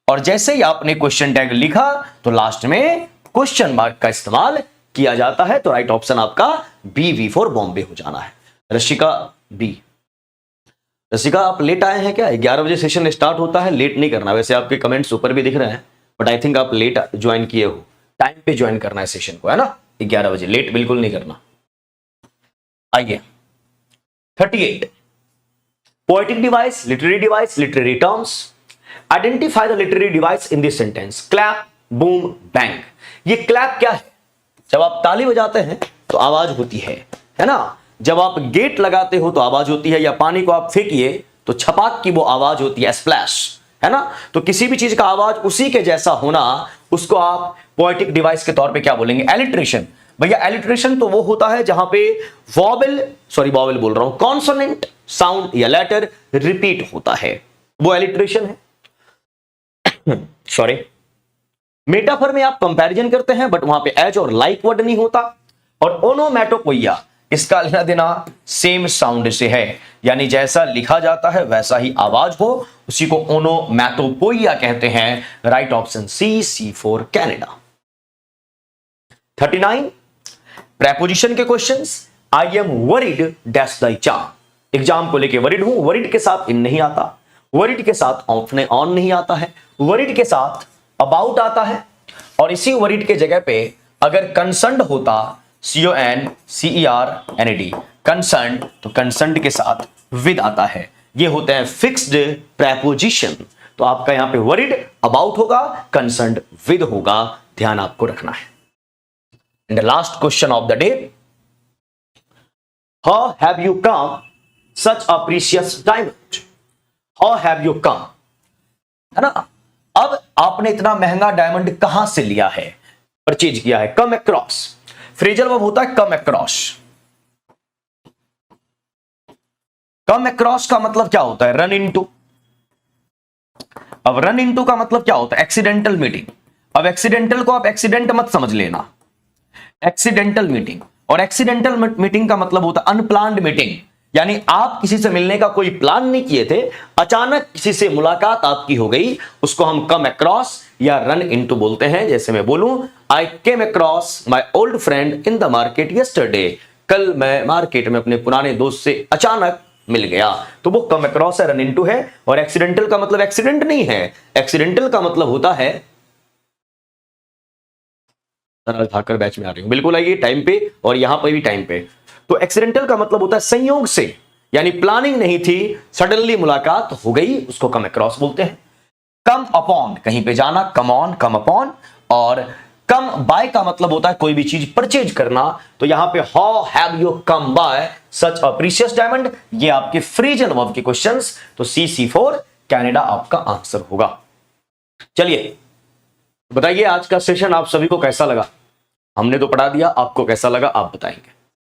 और जैसे ही आपने क्वेश्चन टैग लिखा तो लास्ट में क्वेश्चन मार्क का इस्तेमाल किया जाता है, तो राइट ऑप्शन आपका B फॉर बॉम्बे हो जाना है। रशिका B। रसिका आप लेट आए हैं क्या? 11 बजे सेशन स्टार्ट होता है, लेट नहीं करना। वैसे आपके कमेंट्स ऊपर भी दिख रहे हैं, बट आई थिंक आप लेट ज्वाइन किए हो, टाइम पे ज्वाइन करना है सेशन को, है ना, 11 बजे, लेट बिल्कुल नहीं करना। आइए 38, poetic device, literary device, literary terms, identify the literary device in this sentence. Clap, boom, bang. ये क्लैप क्या है? जब आप ताली बजाते हैं तो आवाज होती है ना। जब आप गेट लगाते हो तो आवाज होती है, या पानी को आप फेंकिए तो छपाक की वो आवाज होती है, स्प्लैश, है ना। तो किसी भी चीज का आवाज उसी के जैसा होना, उसको आप पोएटिक डिवाइस के तौर पे क्या बोलेंगे? एलिट्रेशन। भैया एलिट्रेशन तो वो होता है जहां पे वॉवेल बोल रहा हूं, कॉन्सोनेंट साउंड या लेटर रिपीट होता है, वो एलिट्रेशन है। सॉरी, मेटाफर में आप कंपैरिजन करते हैं बट वहां पे एज और लाइक वर्ड नहीं होता। और ओनोमैटोपोइया, इसका लेना देना सेम साउंड से है, यानी जैसा लिखा जाता है वैसा ही आवाज हो, उसी को ओनोमैटोपोइया कहते हैं। Right option C for Canada. 39, preposition के questions. I am worried dash the exam. Exam को लेके वरीड हूं, वरीड के साथ इन नहीं आता, वरीड के साथ ऑन नहीं आता है, वरीड के साथ अबाउट आता है, और इसी वरीड के जगह पे अगर कंसर्न्ड होता, CONCERNED, कंसर्न्ड, तो कंसर्न्ड के साथ विद आता है। ये होते हैं फिक्स्ड प्रेपोजिशन। तो आपका यहां पे वरीड अबाउट होगा, कंसर्न्ड विद होगा, ध्यान आपको रखना है। And the last question of the day, how have you come such a precious diamond. How have you come, है ना। अब आपने इतना महंगा डायमंड कहां से लिया है, परचेज किया है। कम अक्रॉस, फ्रेजल वर्ब होता है कम अक्रॉस। कम अक्रॉस का मतलब क्या होता है? Run into. अब रन इनटू का मतलब क्या होता है? Accidental meeting. अब एक्सीडेंटल को आप एक्सीडेंट मत समझ लेना, एक्सीडेंटल मीटिंग। और एक्सीडेंटल मीटिंग का मतलब होता है अनप्लान्ड मीटिंग, यानी आप किसी से मिलने का कोई प्लान नहीं किए थे, अचानक किसी से मुलाकात आपकी हो गई, उसको हम कम अक्रॉस या रन इनटू बोलते हैं। जैसे मैं बोलूं, I came across my old friend in the market yesterday. कल मैं मार्केट में अपने पुराने दोस्त से अचानक मिल गया, तो वो कम अक्रॉस है, रन इनटू है। और एक्सीडेंटल का मतलब एक्सीडेंट नहीं है, एक्सीडेंटल का मतलब होता है, खाकर बैच में आ रही हूं, बिल्कुल आइए टाइम पे, और यहां पर भी टाइम पे। तो एक्सीडेंटल का मतलब होता है संयोग से, यानी प्लानिंग नहीं थी, सडनली मुलाकात हो गई, उसको कम अक्रॉस बोलते हैं। कम अपॉन, कहीं पे जाना, कम ऑन, कम अपॉन। और कम बाय का मतलब होता है कोई भी चीज परचेज करना। तो यहां पे how have you come by such a precious diamond, ये आपके फ्रेजल वर्ब के क्वेश्चंस। तो सी फॉर कनाडा आपका आंसर होगा। चलिए बताइए आज का सेशन आप सभी को कैसा लगा? हमने तो पढ़ा दिया, आपको कैसा लगा आप बताएंगे।